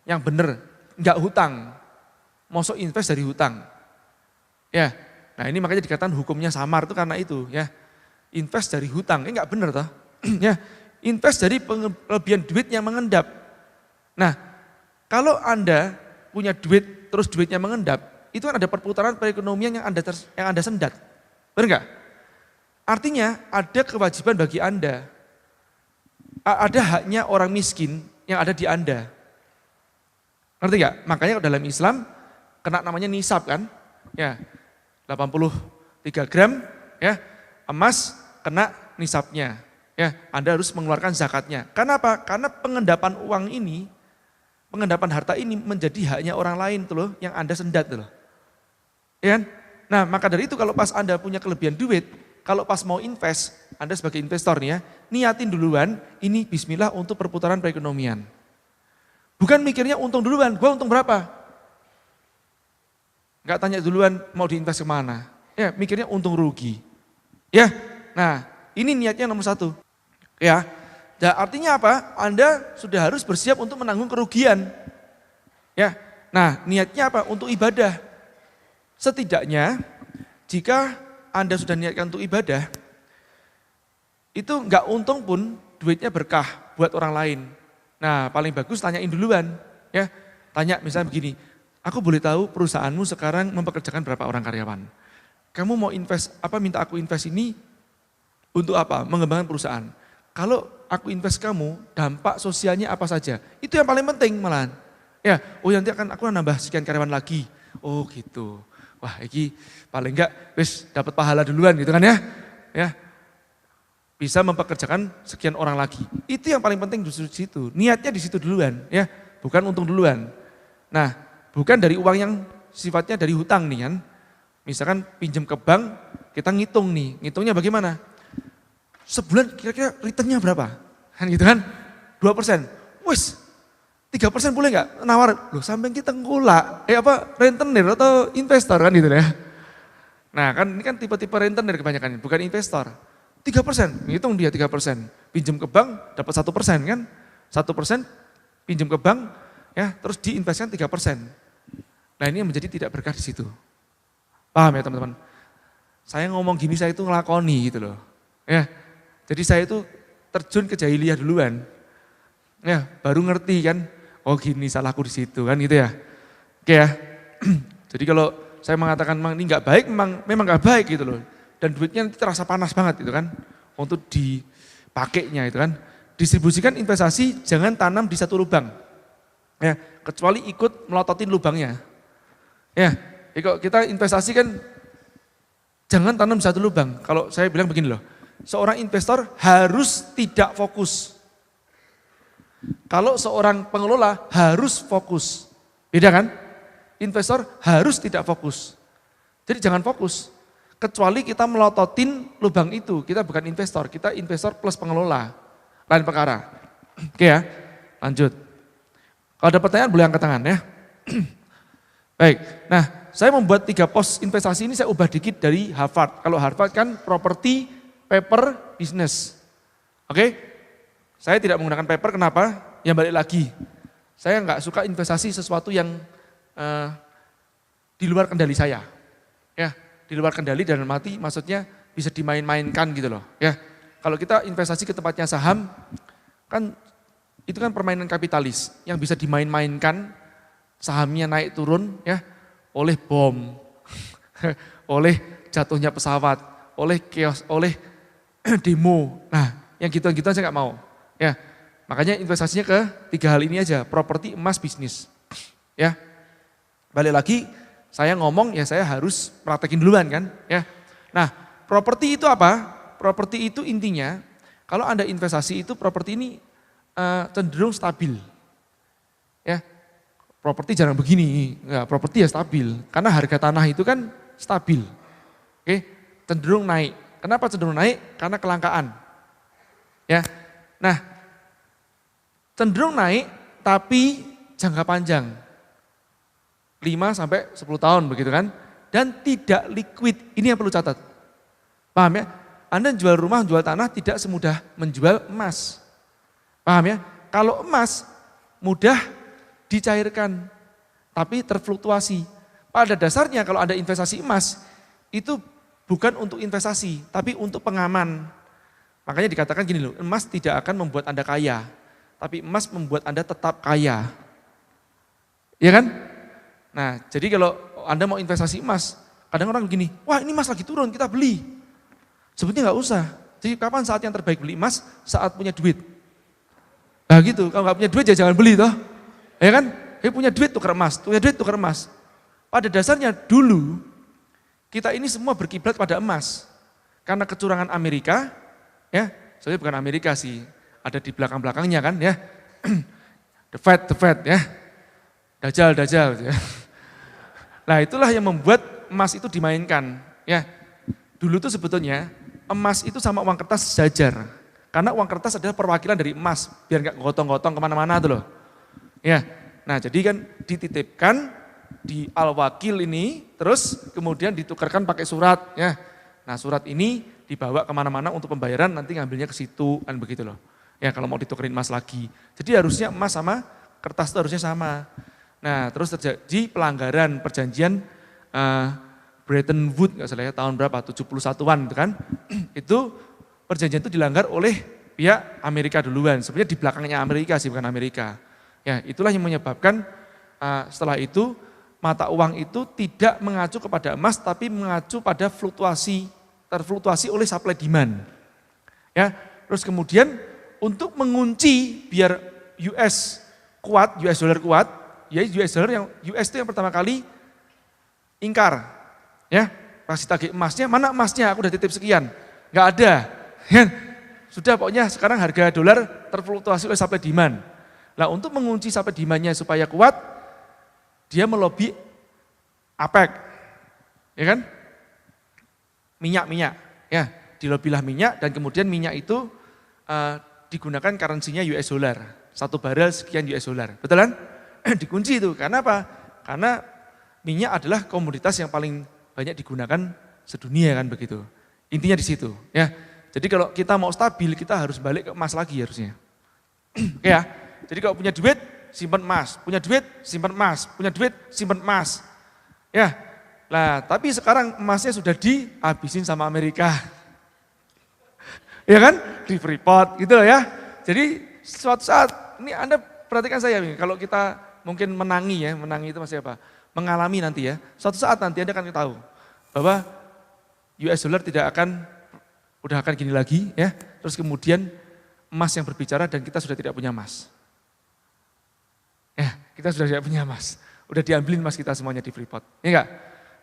yang benar, enggak hutang. Mosok invest dari hutang. Ya, nah ini makanya dikatakan hukumnya samar itu karena itu ya. Invest dari hutang, enggak benar toh. Ya, invest dari kelebihan duit yang mengendap. Nah, kalau Anda punya duit, terus duitnya mengendap, itu kan ada perputaran perekonomian yang Anda sendat. Benar enggak? Artinya ada kewajiban bagi Anda. Ada haknya orang miskin yang ada di Anda. Ngerti enggak? Makanya dalam Islam kena namanya nisab kan? Ya. 83 gram ya, emas kena nisabnya. Ya, Anda harus mengeluarkan zakatnya. Karena apa? Karena pengendapan uang ini, pengendapan harta ini menjadi haknya orang lain tuh loh, yang Anda sendat tuh loh. Ya kan? Nah, maka dari itu kalau pas Anda punya kelebihan duit, kalau pas mau invest, Anda sebagai investor nih ya, niatin duluan, ini bismillah untuk perputaran perekonomian. Bukan mikirnya untung duluan, gua untung berapa? Enggak tanya duluan mau diinvest kemana. Ya, mikirnya untung rugi. Ya, nah ini niatnya nomor satu. Ya, nah, artinya apa? Anda sudah harus bersiap untuk menanggung kerugian. Ya, nah niatnya apa? Untuk ibadah. Setidaknya jika Anda sudah niatkan untuk ibadah, itu enggak untung pun duitnya berkah buat orang lain. Nah paling bagus tanyain duluan. Ya, tanya misalnya begini, aku boleh tahu perusahaanmu sekarang mempekerjakan berapa orang karyawan? Kamu mau invest, minta aku invest ini untuk apa? Mengembangkan perusahaan. Kalau aku invest kamu, dampak sosialnya apa saja? Itu yang paling penting malahan. Ya, oh nanti aku nambah sekian karyawan lagi. Oh gitu. Wah, ini paling enggak wis dapat pahala duluan gitu kan ya. Ya. Bisa mempekerjakan sekian orang lagi. Itu yang paling penting di situ. Niatnya di situ duluan, ya. Bukan untung duluan. Nah, bukan dari uang yang sifatnya dari hutang nih kan. Misalkan pinjam ke bank, kita ngitung nih. Ngitungnya bagaimana? Sebulan kira-kira returnnya berapa? Kan gitu kan? 2%. Wis, 3% boleh nggak? Nawar, loh sampai kita ngulak. Rentenir atau investor kan gitu ya. Nah kan ini kan tipe-tipe rentenir kebanyakan, bukan investor. 3%, ngitung dia 3%. Pinjam ke bank dapat 1% kan? 1% pinjam ke bank, ya terus diinvestkan 3%. Nah ini yang menjadi tidak berkah di situ. Paham ya teman-teman? Saya ngomong gini saya itu ngelakoni gitu loh. Ya, jadi saya itu terjun ke jahiliyah duluan. Ya, baru ngerti kan, oh gini salahku di situ kan gitu ya. Oke ya. Jadi kalau saya mengatakan memang ini nggak baik, memang nggak baik gitu loh. Dan duitnya nanti terasa panas banget gitu kan, untuk dipakainya itu kan. Distribusikan investasi jangan tanam di satu lubang. Ya, kecuali ikut melototin lubangnya. Ya, kalau kita investasi kan jangan tanam di satu lubang. Kalau saya bilang begini loh, seorang investor harus tidak fokus. Kalau seorang pengelola harus fokus. Beda kan? Investor harus tidak fokus. Jadi jangan fokus. Kecuali kita melototin lubang itu, kita bukan investor, kita investor plus pengelola. Lain perkara. Oke ya, lanjut. Kalau ada pertanyaan boleh angkat tangan ya. Baik, nah saya membuat 3 pos investasi ini saya ubah dikit dari Harvard. Kalau Harvard kan property, paper, business. Oke, saya tidak menggunakan paper, kenapa? Yang balik lagi, saya nggak suka investasi sesuatu yang di luar kendali saya. Ya, di luar kendali dan mati maksudnya bisa dimain-mainkan gitu loh. Ya, kalau kita investasi ke tempatnya saham, kan itu kan permainan kapitalis yang bisa dimain-mainkan, sahamnya naik turun ya oleh bom, oleh jatuhnya pesawat, oleh chaos, oleh demo. Nah, yang gitu-gitu saya nggak mau. Ya, makanya investasinya ke 3 hal ini aja, properti, emas, bisnis. Ya, balik lagi saya ngomong ya saya harus praktekin duluan kan. Ya, nah properti itu apa? Properti itu intinya kalau Anda investasi itu properti ini cenderung stabil. Ya, properti jarang begini, ya, properti ya stabil, karena harga tanah itu kan stabil. Oke, cenderung naik. Kenapa cenderung naik? Karena kelangkaan. Ya, nah cenderung naik tapi jangka panjang, 5-10 tahun begitu kan, dan tidak liquid. Ini yang perlu catat. Paham ya? Anda jual rumah, jual tanah tidak semudah menjual emas. Paham ya? Kalau emas mudah dicairkan, tapi terfluktuasi. Pada dasarnya kalau Anda investasi emas, itu bukan untuk investasi, tapi untuk pengaman. Makanya dikatakan gini loh, emas tidak akan membuat Anda kaya, tapi emas membuat Anda tetap kaya. Iya kan? Nah, jadi kalau Anda mau investasi emas, kadang orang begini, wah ini emas lagi turun, kita beli. Sebetulnya nggak usah. Jadi kapan saat yang terbaik beli emas? Saat punya duit. Nah gitu, kalau nggak punya duit ya jangan beli toh. Ya kan? Punya duit tukar emas, punya duit tukar emas. Pada dasarnya dulu, kita ini semua berkiblat pada emas. Karena kecurangan Amerika, ya, soalnya bukan Amerika sih, ada di belakang-belakangnya kan ya. The Fed ya. Dajjal ya. Nah itulah yang membuat emas itu dimainkan. Ya, dulu tuh sebetulnya emas itu sama uang kertas sejajar. Karena uang kertas adalah perwakilan dari emas, biar nggak gotong-gotong kemana-mana tuh loh. Ya, nah jadi kan dititipkan di al-wakil ini, terus kemudian ditukarkan pakai surat. Ya, nah surat ini dibawa kemana-mana untuk pembayaran, nanti ngambilnya ke situ, kan begitu loh. Ya kalau mau ditukerin emas lagi. Jadi harusnya emas sama kertas itu harusnya sama. Nah terus terjadi pelanggaran perjanjian Bretton Woods, nggak salah ya, tahun berapa, 71-an itu kan. Itu perjanjian itu dilanggar oleh pihak Amerika duluan. Sebenarnya di belakangnya Amerika sih, bukan Amerika. Ya, itulah yang menyebabkan setelah itu mata uang itu tidak mengacu kepada emas, tapi mengacu pada terfluktuasi oleh supply demand. Ya, terus kemudian untuk mengunci biar US dollar kuat, ya US dollar yang US itu yang pertama kali ingkar. Ya, pasti tagih emasnya, mana emasnya? Aku udah titip sekian. Nggak ada. Ya, sudah pokoknya sekarang harga dolar terfluktuasi oleh supply demand. Nah untuk mengunci supply demand-nya supaya kuat, dia melobi APEC, ya kan? Minyak, ya dilobilah minyak dan kemudian minyak itu digunakan currency-nya US dollar, 1 barel sekian US dollar, betul kan? Dikunci itu, karena apa? Karena minyak adalah komoditas yang paling banyak digunakan sedunia kan begitu. Intinya di situ, ya. Jadi kalau kita mau stabil, kita harus balik ke emas lagi harusnya. Oke ya, jadi kalau punya duit, simpan emas. Punya duit, simpan emas. Punya duit, simpan emas. Ya, lah tapi sekarang emasnya sudah dihabisin sama Amerika. Ya kan, di Freeport gitu loh ya. Jadi suatu saat, ini Anda perhatikan saya, kalau kita mungkin menangi itu maksudnya apa? Mengalami nanti ya, suatu saat nanti Anda akan tahu bahwa US dollar udah akan gini lagi ya, terus kemudian emas yang berbicara dan kita sudah tidak punya emas. Ya, kita sudah tidak punya emas, udah diambilin emas kita semuanya di Freeport, ya enggak?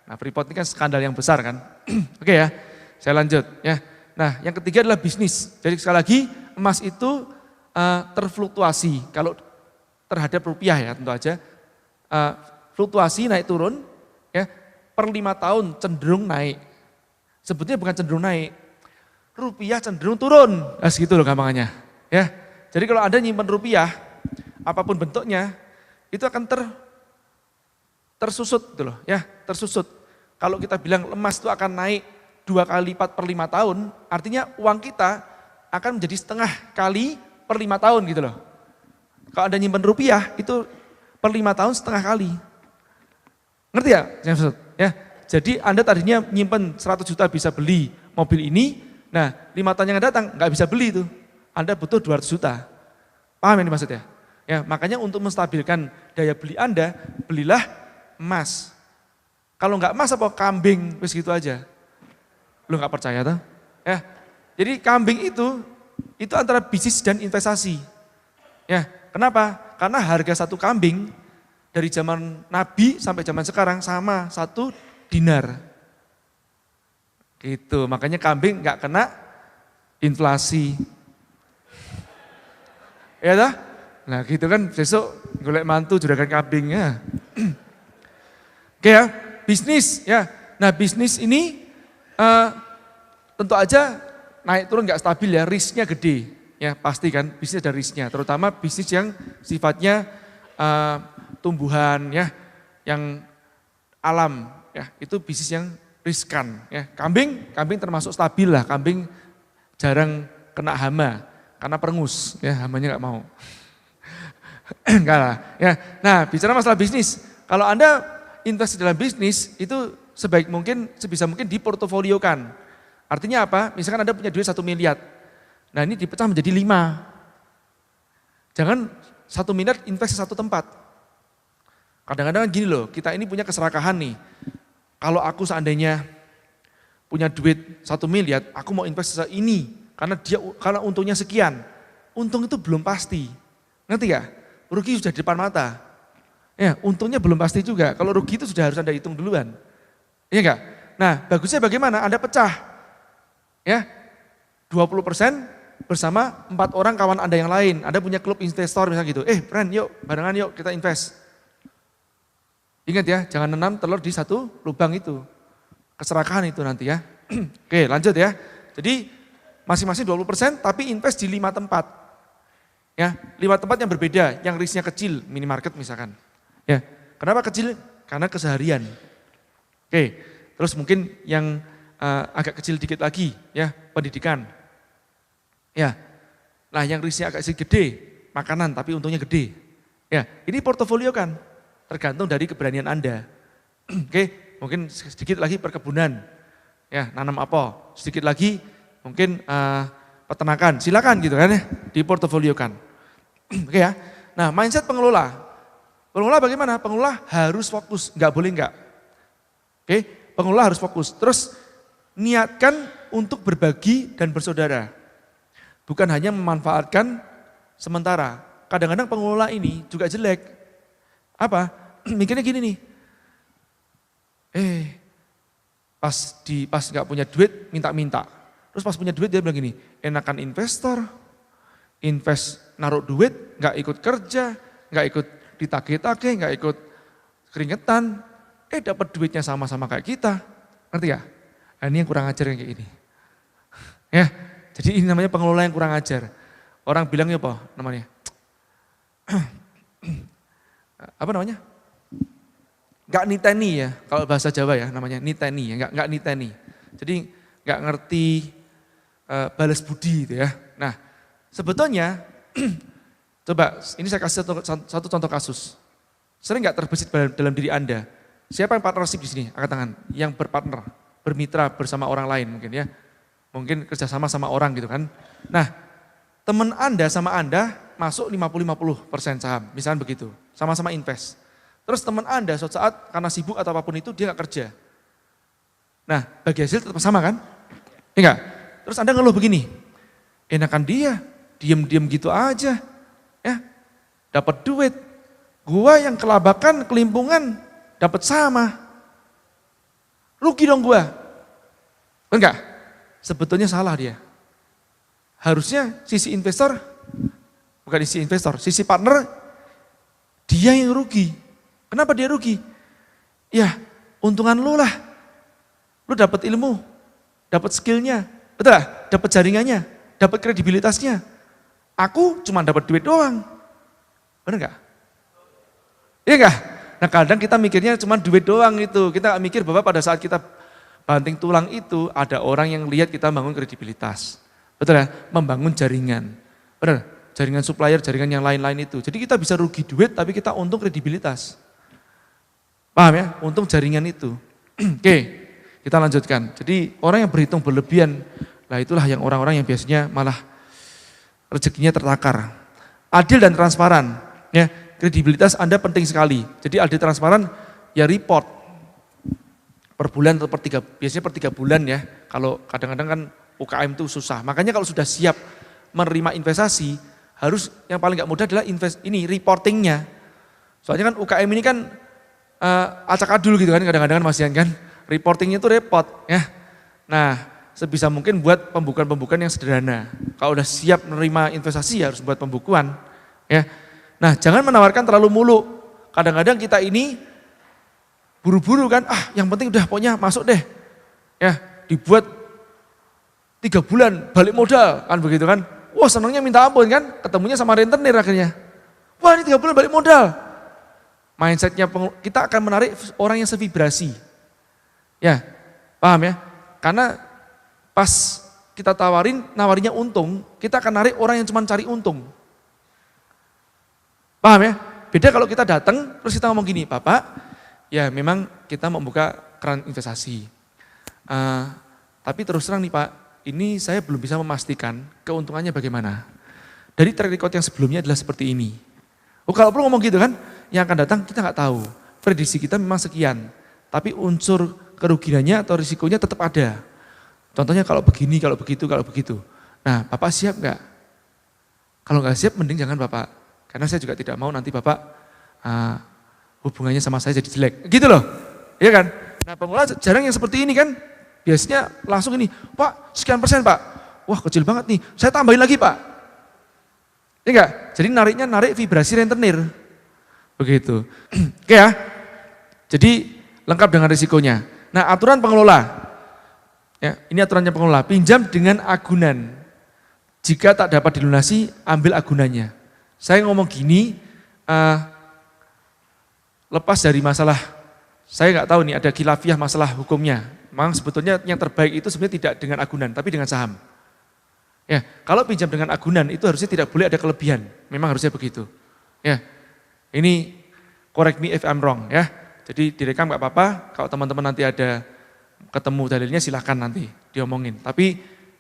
Nah Freeport ini kan skandal yang besar kan. Oke ya, saya lanjut ya. Nah yang ketiga adalah bisnis, jadi sekali lagi emas itu terfluktuasi, kalau terhadap rupiah ya tentu aja, fluktuasi naik turun ya, per 5 tahun cenderung naik, sebetulnya bukan cenderung naik, rupiah cenderung turun, nah, segitu loh gampangannya. Ya, jadi kalau Anda nyimpan rupiah, apapun bentuknya, itu akan tersusut gitu loh, ya, tersusut. Kalau kita bilang emas itu akan naik 2 kali lipat per 5 tahun, artinya uang kita akan menjadi setengah kali per 5 tahun gitu loh. Kalau Anda nyimpan rupiah, itu per 5 tahun setengah kali. Ngerti ya? Ya, jadi Anda tadinya nyimpan 100 juta bisa beli mobil ini, nah 5 tahun yang datang nggak bisa beli itu, Anda butuh 200 juta. Paham ini maksudnya? Ya, makanya untuk menstabilkan daya beli Anda, belilah emas. Kalau nggak emas apa kambing, wis gitu aja. Lu nggak percaya tuh? Ya, jadi kambing itu antara bisnis dan investasi. Ya, kenapa? Karena harga satu kambing dari zaman Nabi sampai zaman sekarang sama 1 dinar. Gitu, makanya kambing nggak kena inflasi. Ya dah? Nah gitu kan besok golek mantu juragan kambing ya. Oke ya, bisnis ya. Nah bisnis ini tentu aja naik turun nggak stabil ya, risknya gede. Ya pasti kan, bisnis ada risknya. Terutama bisnis yang sifatnya tumbuhan ya, yang alam ya, itu bisnis yang riskan ya. Kambing termasuk stabil lah, kambing jarang kena hama karena perengus ya, hamanya nggak mau. Enggak lah ya. Nah bicara masalah bisnis, kalau Anda investasi dalam bisnis itu sebisa mungkin diportofoliokan. Artinya apa? Misalkan Anda punya duit 1 miliar, nah ini dipecah menjadi 5. Jangan 1 miliar invest di satu tempat. Kadang-kadang gini loh, kita ini punya keserakahan nih. Kalau aku seandainya punya duit 1 miliar, aku mau invest ini karena untungnya sekian. Untung itu belum pasti. Ngerti gak? Rugi sudah di depan mata. Ya, untungnya belum pasti juga. Kalau rugi itu sudah harus Anda hitung duluan. Iya enggak? Nah, bagusnya bagaimana? Anda pecah. Ya. 20% bersama 4 orang kawan Anda yang lain. Anda punya klub investor misalnya gitu. Friend, yuk, barengan yuk kita invest. Ingat ya, jangan nanam telur di satu lubang itu. Keserakahan itu nanti ya. Oke, lanjut ya. Jadi masing-masing 20% tapi invest di 5 tempat. Ya, 5 tempat yang berbeda, yang risknya kecil, minimarket misalkan. Ya, kenapa kecil? Karena keseharian. Oke, terus mungkin yang agak kecil dikit lagi, ya, pendidikan. Ya, nah yang risknya agak sedikit gede, makanan tapi untungnya gede. Ya, ini portofolio kan, tergantung dari keberanian Anda. Oke, mungkin sedikit lagi perkebunan, ya, nanam apa? Sedikit lagi mungkin peternakan, silakan gitu kan ya, diportofoliokan. Oke ya. Nah, mindset pengelola. Pengelola bagaimana? Pengelola harus fokus, nggak boleh nggak. Oke, pengelola harus fokus. Terus niatkan untuk berbagi dan bersaudara. Bukan hanya memanfaatkan sementara. Kadang-kadang pengelola ini juga jelek. Apa? Mikirnya gini nih. Pas nggak punya duit minta-minta. Terus pas punya duit dia bilang gini, enakan investor, invest naruh duit, nggak ikut kerja, nggak ikut ditagih-tagih, nggak ikut keringetan, dapat duitnya sama-sama kayak kita, ngerti ya? Nah, ini yang kurang ajar yang kayak ini. Ya, jadi ini namanya pengelola yang kurang ajar. Orang bilangnya apa namanya? Apa namanya? Nggak niteni ya, kalau bahasa Jawa ya namanya niteni ya, nggak niteni. Jadi nggak ngerti balas budi gitu ya. Nah, sebetulnya coba ini saya kasih satu contoh kasus. Sering nggak terbesit dalam diri Anda? Siapa yang partnership di sini? Angkat tangan. Yang berpartner, bermitra bersama orang lain mungkin ya. Mungkin kerjasama sama orang gitu kan. Nah, teman Anda sama Anda masuk 50-50% saham, misalnya begitu. Sama-sama invest. Terus teman Anda suatu saat karena sibuk atau apapun itu dia nggak kerja. Nah, bagi hasil tetap sama kan? Enggak. Terus Anda ngeluh begini, enakan dia, diem-diem gitu aja, ya, dapat duit. Gua yang kelabakan, kelimpungan, dapat sama. Rugi dong gua. Enggak? Sebetulnya salah dia. Harusnya sisi investor, bukan sisi investor, sisi partner, dia yang rugi. Kenapa dia rugi? Ya, untungan lu lah. Lu dapat ilmu, dapat skillnya, betul lah? Dapat jaringannya, dapat kredibilitasnya. Aku cuma dapat duit doang. Benar enggak? Iya enggak? Nah kadang kita mikirnya cuma duit doang itu. Kita gak mikir bahwa pada saat kita banting tulang itu ada orang yang lihat kita membangun kredibilitas. Betul ya? Membangun jaringan. Benar? Jaringan supplier, jaringan yang lain-lain itu. Jadi kita bisa rugi duit tapi kita untung kredibilitas. Paham ya? Untung jaringan itu. Oke, kita lanjutkan. Jadi orang yang berhitung berlebihan, lah itulah yang orang-orang yang biasanya malah rezekinya tertakar. adil dan transparan. Ya, kredibilitas Anda penting sekali. Jadi adil transparan ya report per bulan atau biasanya per 3 bulan ya. Kalau kadang-kadang kan UKM itu susah. Makanya kalau sudah siap menerima investasi, harus yang paling nggak mudah adalah reportingnya. Soalnya kan UKM ini kan acak adul gitu kan, kadang-kadang Mas Yan kan. Reportingnya itu repot ya. Nah, sebisa mungkin buat pembukuan-pembukuan yang sederhana. Kalau udah siap menerima investasi harus buat pembukuan ya. Nah, jangan menawarkan terlalu muluk. Kadang-kadang kita ini buru-buru kan, yang penting udah pokoknya masuk deh. Ya, dibuat 3 bulan balik modal kan begitu kan. Wah, senangnya minta ampun kan, ketemunya sama rentenir akhirnya. Wah, ini 3 bulan balik modal. Mindsetnya kita akan menarik orang yang sevibrasi. Ya, paham ya? Karena pas kita nawarinya untung, kita akan narik orang yang cuma cari untung. Paham ya? Beda kalau kita datang, terus kita ngomong gini, Bapak, ya memang kita membuka keran investasi. Tapi terus terang nih Pak, ini saya belum bisa memastikan keuntungannya bagaimana. Dari track record yang sebelumnya adalah seperti ini. Oh kalau perlu ngomong gitu kan, yang akan datang kita nggak tahu. Prediksi kita memang sekian, tapi unsur kerugiannya atau risikonya tetap ada. Contohnya kalau begini, kalau begitu, kalau begitu. Nah, Bapak siap nggak? Kalau nggak siap, mending jangan Bapak. Karena saya juga tidak mau nanti Bapak hubungannya sama saya jadi jelek. Gitu loh, iya kan? Nah, pengelola jarang yang seperti ini kan. Biasanya langsung ini, Pak, sekian persen Pak. Wah, kecil banget nih, saya tambahin lagi Pak. Iya enggak? Jadi narik vibrasi rentenir. Begitu. Oke ya. Jadi lengkap dengan risikonya. Nah, aturan pengelola. Ya, ini aturannya pengelola. Pinjam dengan agunan. Jika tak dapat dilunasi, ambil agunannya. Saya ngomong gini, lepas dari masalah, saya nggak tahu nih ada khilafiyah masalah hukumnya. Memang sebetulnya yang terbaik itu sebenarnya tidak dengan agunan, tapi dengan saham. Ya, kalau pinjam dengan agunan itu harusnya tidak boleh ada kelebihan. Memang harusnya begitu. Ya, ini correct me if I'm wrong ya. Jadi direkam nggak apa-apa, kalau teman-teman nanti ada ketemu dalilnya silahkan nanti diomongin. Tapi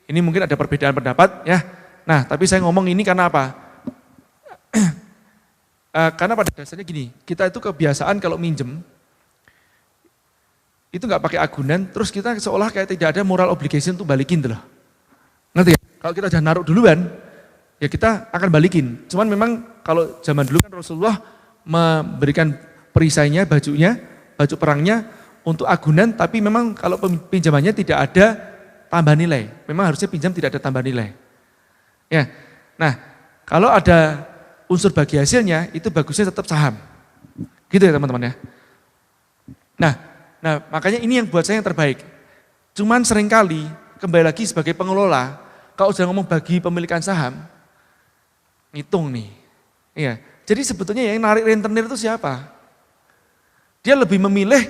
ini mungkin ada perbedaan pendapat ya. Nah tapi saya ngomong ini karena apa? Karena pada dasarnya gini, kita itu kebiasaan kalau minjem, itu nggak pakai agunan, terus kita seolah kayak tidak ada moral obligation untuk balikin tuh loh. Ngerti ya? Kalau kita udah naruh duluan, ya kita akan balikin. Cuman memang kalau zaman dulu kan Rasulullah memberikan perisainya, baju perangnya untuk agunan, tapi memang kalau pinjamannya tidak ada tambah nilai. Memang harusnya pinjam tidak ada tambah nilai. Ya, nah kalau ada unsur bagi hasilnya, itu bagusnya tetap saham. Gitu ya teman-teman ya. Nah makanya ini yang buat saya yang terbaik. Cuman seringkali, kembali lagi sebagai pengelola, kalau sudah ngomong bagi pemilikan saham, ngitung nih. Iya. Jadi sebetulnya yang narik rentenir itu siapa? Dia lebih memilih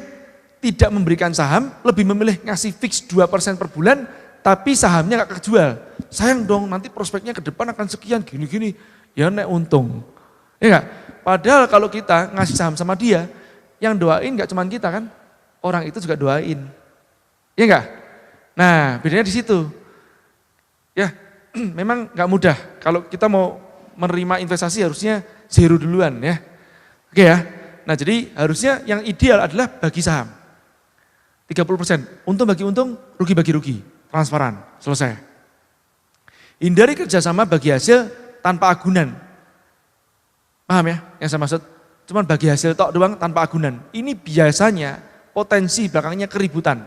tidak memberikan saham, lebih memilih ngasih fix 2% per bulan, tapi sahamnya gak kejual. Sayang dong, nanti prospeknya ke depan akan sekian, gini-gini. Ya nek untung. Ya gak? Padahal kalau kita ngasih saham sama dia, yang doain gak cuma kita kan, orang itu juga doain. Ya gak? Nah bedanya di situ. Ya memang gak mudah. Kalau kita mau menerima investasi harusnya zero duluan ya. Oke ya. Nah jadi harusnya yang ideal adalah bagi saham. 30%, untung bagi untung, rugi bagi rugi, transparan, selesai. Hindari kerjasama bagi hasil tanpa agunan. Paham ya yang saya maksud? Cuman bagi hasil tok doang tanpa agunan. Ini biasanya potensi belakangnya keributan.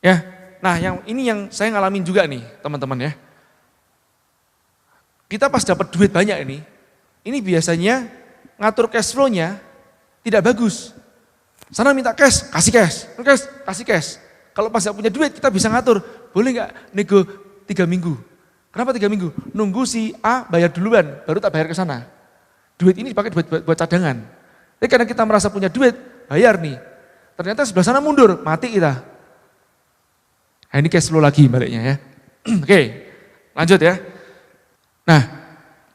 Ya, nah ini yang saya ngalamin juga nih teman-teman ya. Kita pas dapat duit banyak ini biasanya ngatur cash flow-nya tidak bagus. Sana minta cash, kasih cash. Kalau pas gak punya duit kita bisa ngatur, boleh gak nego 3 minggu? Kenapa 3 minggu? Nunggu si A bayar duluan, baru tak bayar ke sana. Duit ini dipakai buat cadangan. Tapi karena kita merasa punya duit, bayar nih. Ternyata sebelah sana mundur, mati kita. Nah ini cash flow lagi baliknya ya. Oke, lanjut ya. Nah,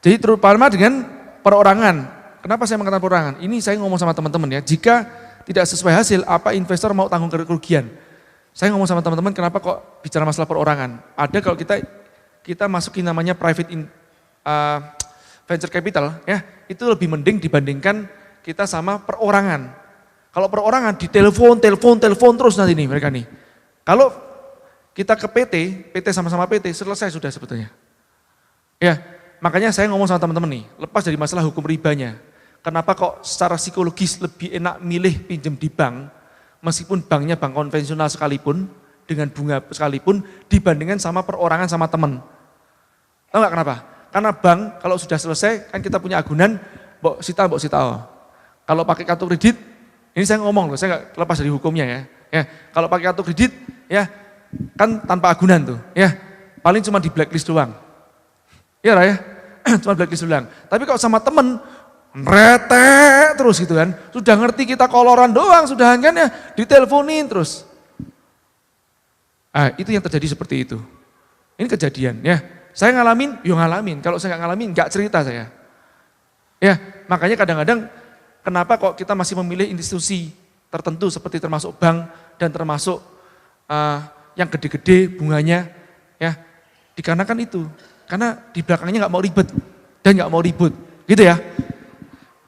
jadi terutama dengan perorangan. Kenapa saya mengatakan perorangan? Ini saya ngomong sama teman-teman ya, jika tidak sesuai hasil, apa investor mau tanggung kerugian? Saya ngomong sama teman-teman, kenapa kok bicara masalah perorangan? Ada kalau kita masukin namanya private venture capital ya, itu lebih mending dibandingkan kita sama perorangan. Kalau perorangan ditelepon terus nanti nih mereka nih. Kalau kita ke PT sama-sama PT selesai sudah sebetulnya. Ya, makanya saya ngomong sama teman-teman nih, lepas dari masalah hukum ribanya. Kenapa kok secara psikologis lebih enak milih pinjam di bank, meskipun banknya bank konvensional sekalipun, dengan bunga sekalipun, dibandingkan sama perorangan sama teman. Tahu nggak kenapa? Karena bank kalau sudah selesai, kan kita punya agunan, mbok sita. Kalau pakai kartu kredit, ini saya ngomong loh, saya nggak lepas dari hukumnya ya. Ya, kalau pakai kartu kredit, ya kan tanpa agunan tuh, ya paling cuma di blacklist doang. Iya lah ya, cuma blacklist doang. Tapi kalau sama temen, retek terus gitu kan, sudah ngerti kita koloran doang, sudah kan ya diteleponin terus. Itu yang terjadi seperti itu. Ini kejadian ya. Saya ngalamin, ngalamin. Kalau saya nggak ngalamin, nggak cerita saya. Ya, makanya kadang-kadang kenapa kok kita masih memilih institusi tertentu seperti termasuk bank dan termasuk yang gede-gede bunganya, ya dikarenakan itu. Karena di belakangnya nggak mau ribet dan nggak mau ribut, gitu ya.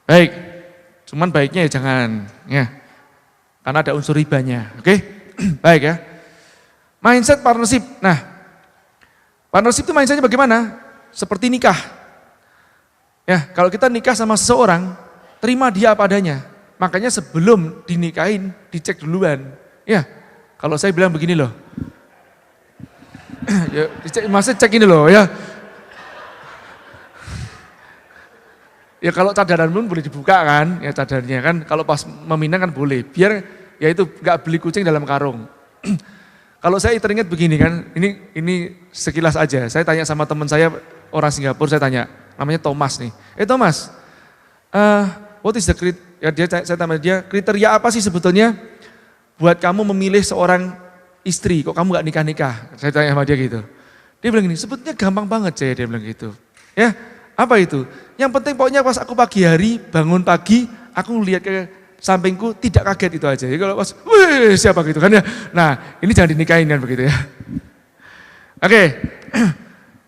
Baik, cuman baiknya ya jangan, ya, karena ada unsur ribanya, oke? Baik ya. Mindset partnership. Nah, partnership itu mindsetnya bagaimana? Seperti nikah. Ya, kalau kita nikah sama seseorang, terima dia apa adanya. Makanya sebelum dinikahin, dicek duluan. Ya, kalau saya bilang begini loh. Ya, maksudnya cek ini loh ya. Ya kalau cadaran pun boleh dibuka kan, ya cadarnya kan. Kalau pas meminang kan boleh. Biar ya itu nggak beli kucing dalam karung. Kalau saya teringat begini kan, ini sekilas aja. Saya tanya sama teman saya orang Singapura, saya tanya, namanya Thomas nih. Thomas, what is the saya tanya dia, kriteria apa sih sebetulnya buat kamu memilih seorang istri, kok kamu gak nikah-nikah? Saya tanya sama dia gitu. Dia bilang gini, sebetulnya gampang banget saya, dia bilang gitu. Ya, apa itu? Yang penting pokoknya pas aku pagi hari, bangun pagi, aku lihat ke sampingku, tidak kaget itu aja. Jadi kalau pas, wih siapa gitu kan ya. Nah, ini jangan dinikahin kan begitu ya. Oke,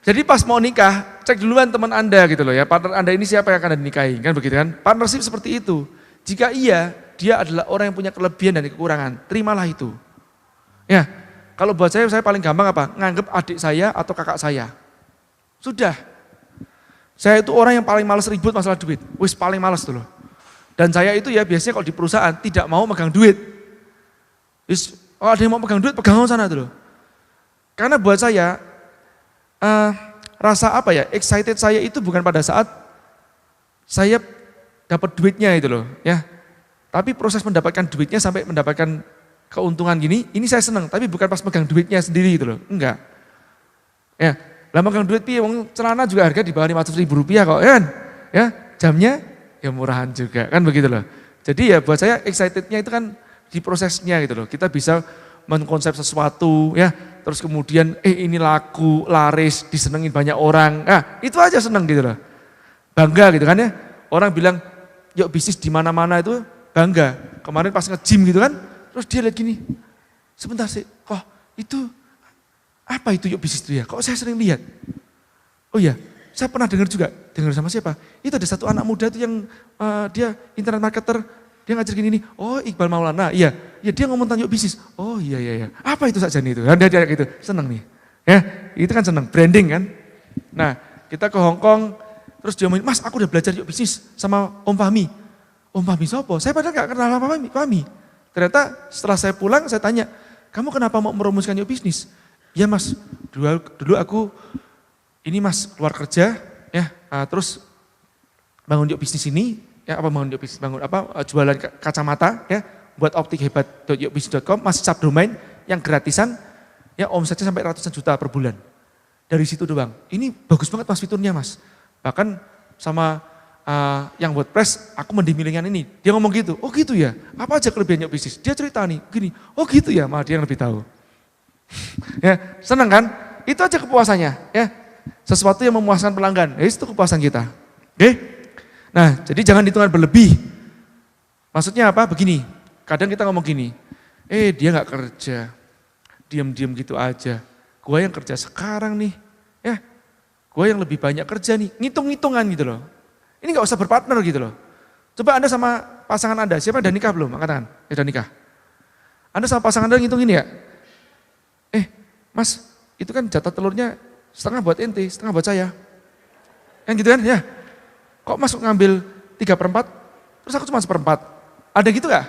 jadi pas mau nikah, cek duluan teman Anda gitu loh ya. Partner Anda ini siapa yang akan dinikahi kan begitu kan. Partnership seperti itu. Jika iya, dia adalah orang yang punya kelebihan dan kekurangan, terimalah itu. Ya, kalau buat saya paling gampang apa? Nganggep adik saya atau kakak saya. Sudah. Saya itu orang yang paling malas ribut masalah duit. Wis paling malas tuh loh. Dan saya itu ya biasanya kalau di perusahaan tidak mau megang duit. Kalau ada yang mau pegang duit, pegang sana tuh loh. Karena buat saya, rasa apa ya, excited saya itu bukan pada saat saya dapat duitnya itu loh. Ya. Tapi proses mendapatkan duitnya sampai mendapatkan keuntungan gini, ini saya senang. Tapi bukan pas megang duitnya sendiri itu loh, enggak. Ya, lah megang duit piye, wong celana juga harga di bawah 500.000 rupiah kok, kan? Ya, jamnya ya murahan juga, kan begitu loh. Jadi ya buat saya excitednya itu kan di prosesnya gitu loh. Kita bisa mengkonsep sesuatu ya, terus kemudian ini laku, laris, disenengin banyak orang. Nah, itu aja seneng gitu loh. Bangga gitu kan ya. Orang bilang, yuk bisnis di mana-mana itu bangga. Kemarin pas nge-gym gitu kan, terus dia lihat gini, sebentar sih, kok itu apa itu yuk bisnis itu ya? Kok saya sering lihat? Oh iya, saya pernah dengar juga, dengar sama siapa? Itu ada satu anak muda itu yang dia internet marketer, dia ngajar gini nih, oh Iqbal Maulana, iya dia ngomong tentang yuk bisnis, oh iya, apa itu saja nih itu? Dan dia gitu, seneng nih, ya itu kan seneng, branding kan. Nah kita ke Hong Kong, terus dia ngomong, Mas aku udah belajar yuk bisnis sama Om Fahmi. Om Fahmi siapa? Saya padahal gak kenal apa Fahmi. Ternyata setelah saya pulang saya tanya, kamu kenapa mau merumuskan yuk bisnis? Ya Mas, dulu aku ini Mas keluar kerja ya, terus bangun yuk bisnis ini, ya apa bangun yuk bisnis, bangun apa jualan kacamata ya, buat optikhebat.yukbisnis.com, masih subdomain yang gratisan, ya omsetnya sampai ratusan juta per bulan. Dari situ doang. Ini bagus banget Mas fiturnya Mas. Bahkan sama yang WordPress, aku mending milih yang ini. Dia ngomong gitu, oh gitu ya, apa aja kelebihan yuk bisnis? Dia cerita nih, gini, oh gitu ya, malah dia yang lebih tahu. Ya, senang kan? Itu aja kepuasannya, ya. Sesuatu yang memuaskan pelanggan, ya itu kepuasan kita. Oke? Nah, jadi jangan hitungan berlebih. Maksudnya apa? Begini, kadang kita ngomong gini, dia gak kerja, diam-diam gitu aja. Gua yang kerja sekarang nih, ya. gue yang lebih banyak kerja nih, ngitung-ngitungan gitu loh. Ini nggak usah berpartner gitu loh. Coba Anda sama pasangan Anda, siapa yang udah nikah belum? Angkat tangan, ya udah nikah. Anda sama pasangan Anda ngitung ini ya? Mas, itu kan jatah telurnya setengah buat ente, setengah buat saya. Yang gitu kan, ya. Kok Mas ngambil 3/4, terus aku cuma 1/4. Ada gitu gak?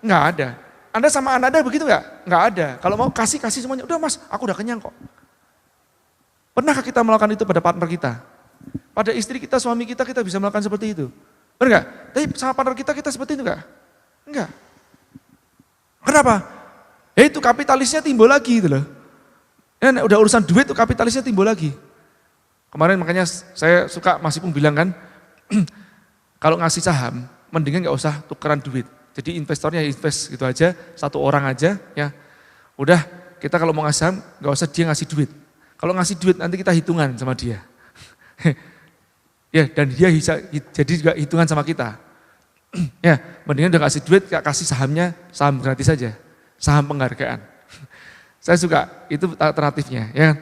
Nggak ada. Anda sama anak Anda begitu nggak? Nggak ada. Kalau mau kasih semuanya, udah Mas, aku udah kenyang kok. Pernahkah kita melakukan itu pada partner kita? Pada istri kita, suami kita bisa melakukan seperti itu. Benar nggak? Tapi sama partner kita seperti itu nggak? Enggak. Kenapa? Ya itu kapitalisnya timbul lagi gitu loh. Dan udah urusan duit tuh kapitalisnya timbul lagi. Kemarin makanya saya suka Mas Ipung bilang kan, kalau ngasih saham, mendingan nggak usah tukeran duit. Jadi investornya invest gitu aja, satu orang aja ya. Udah kita kalau mau ngasih saham, nggak usah dia ngasih duit. Kalau ngasih duit nanti kita hitungan sama dia. Ya, dan dia bisa jadi juga hitungan sama kita. Ya, mendingan udah kasih duit, kasih sahamnya, saham gratis saja. Saham penghargaan. Saya suka, itu alternatifnya. Ya.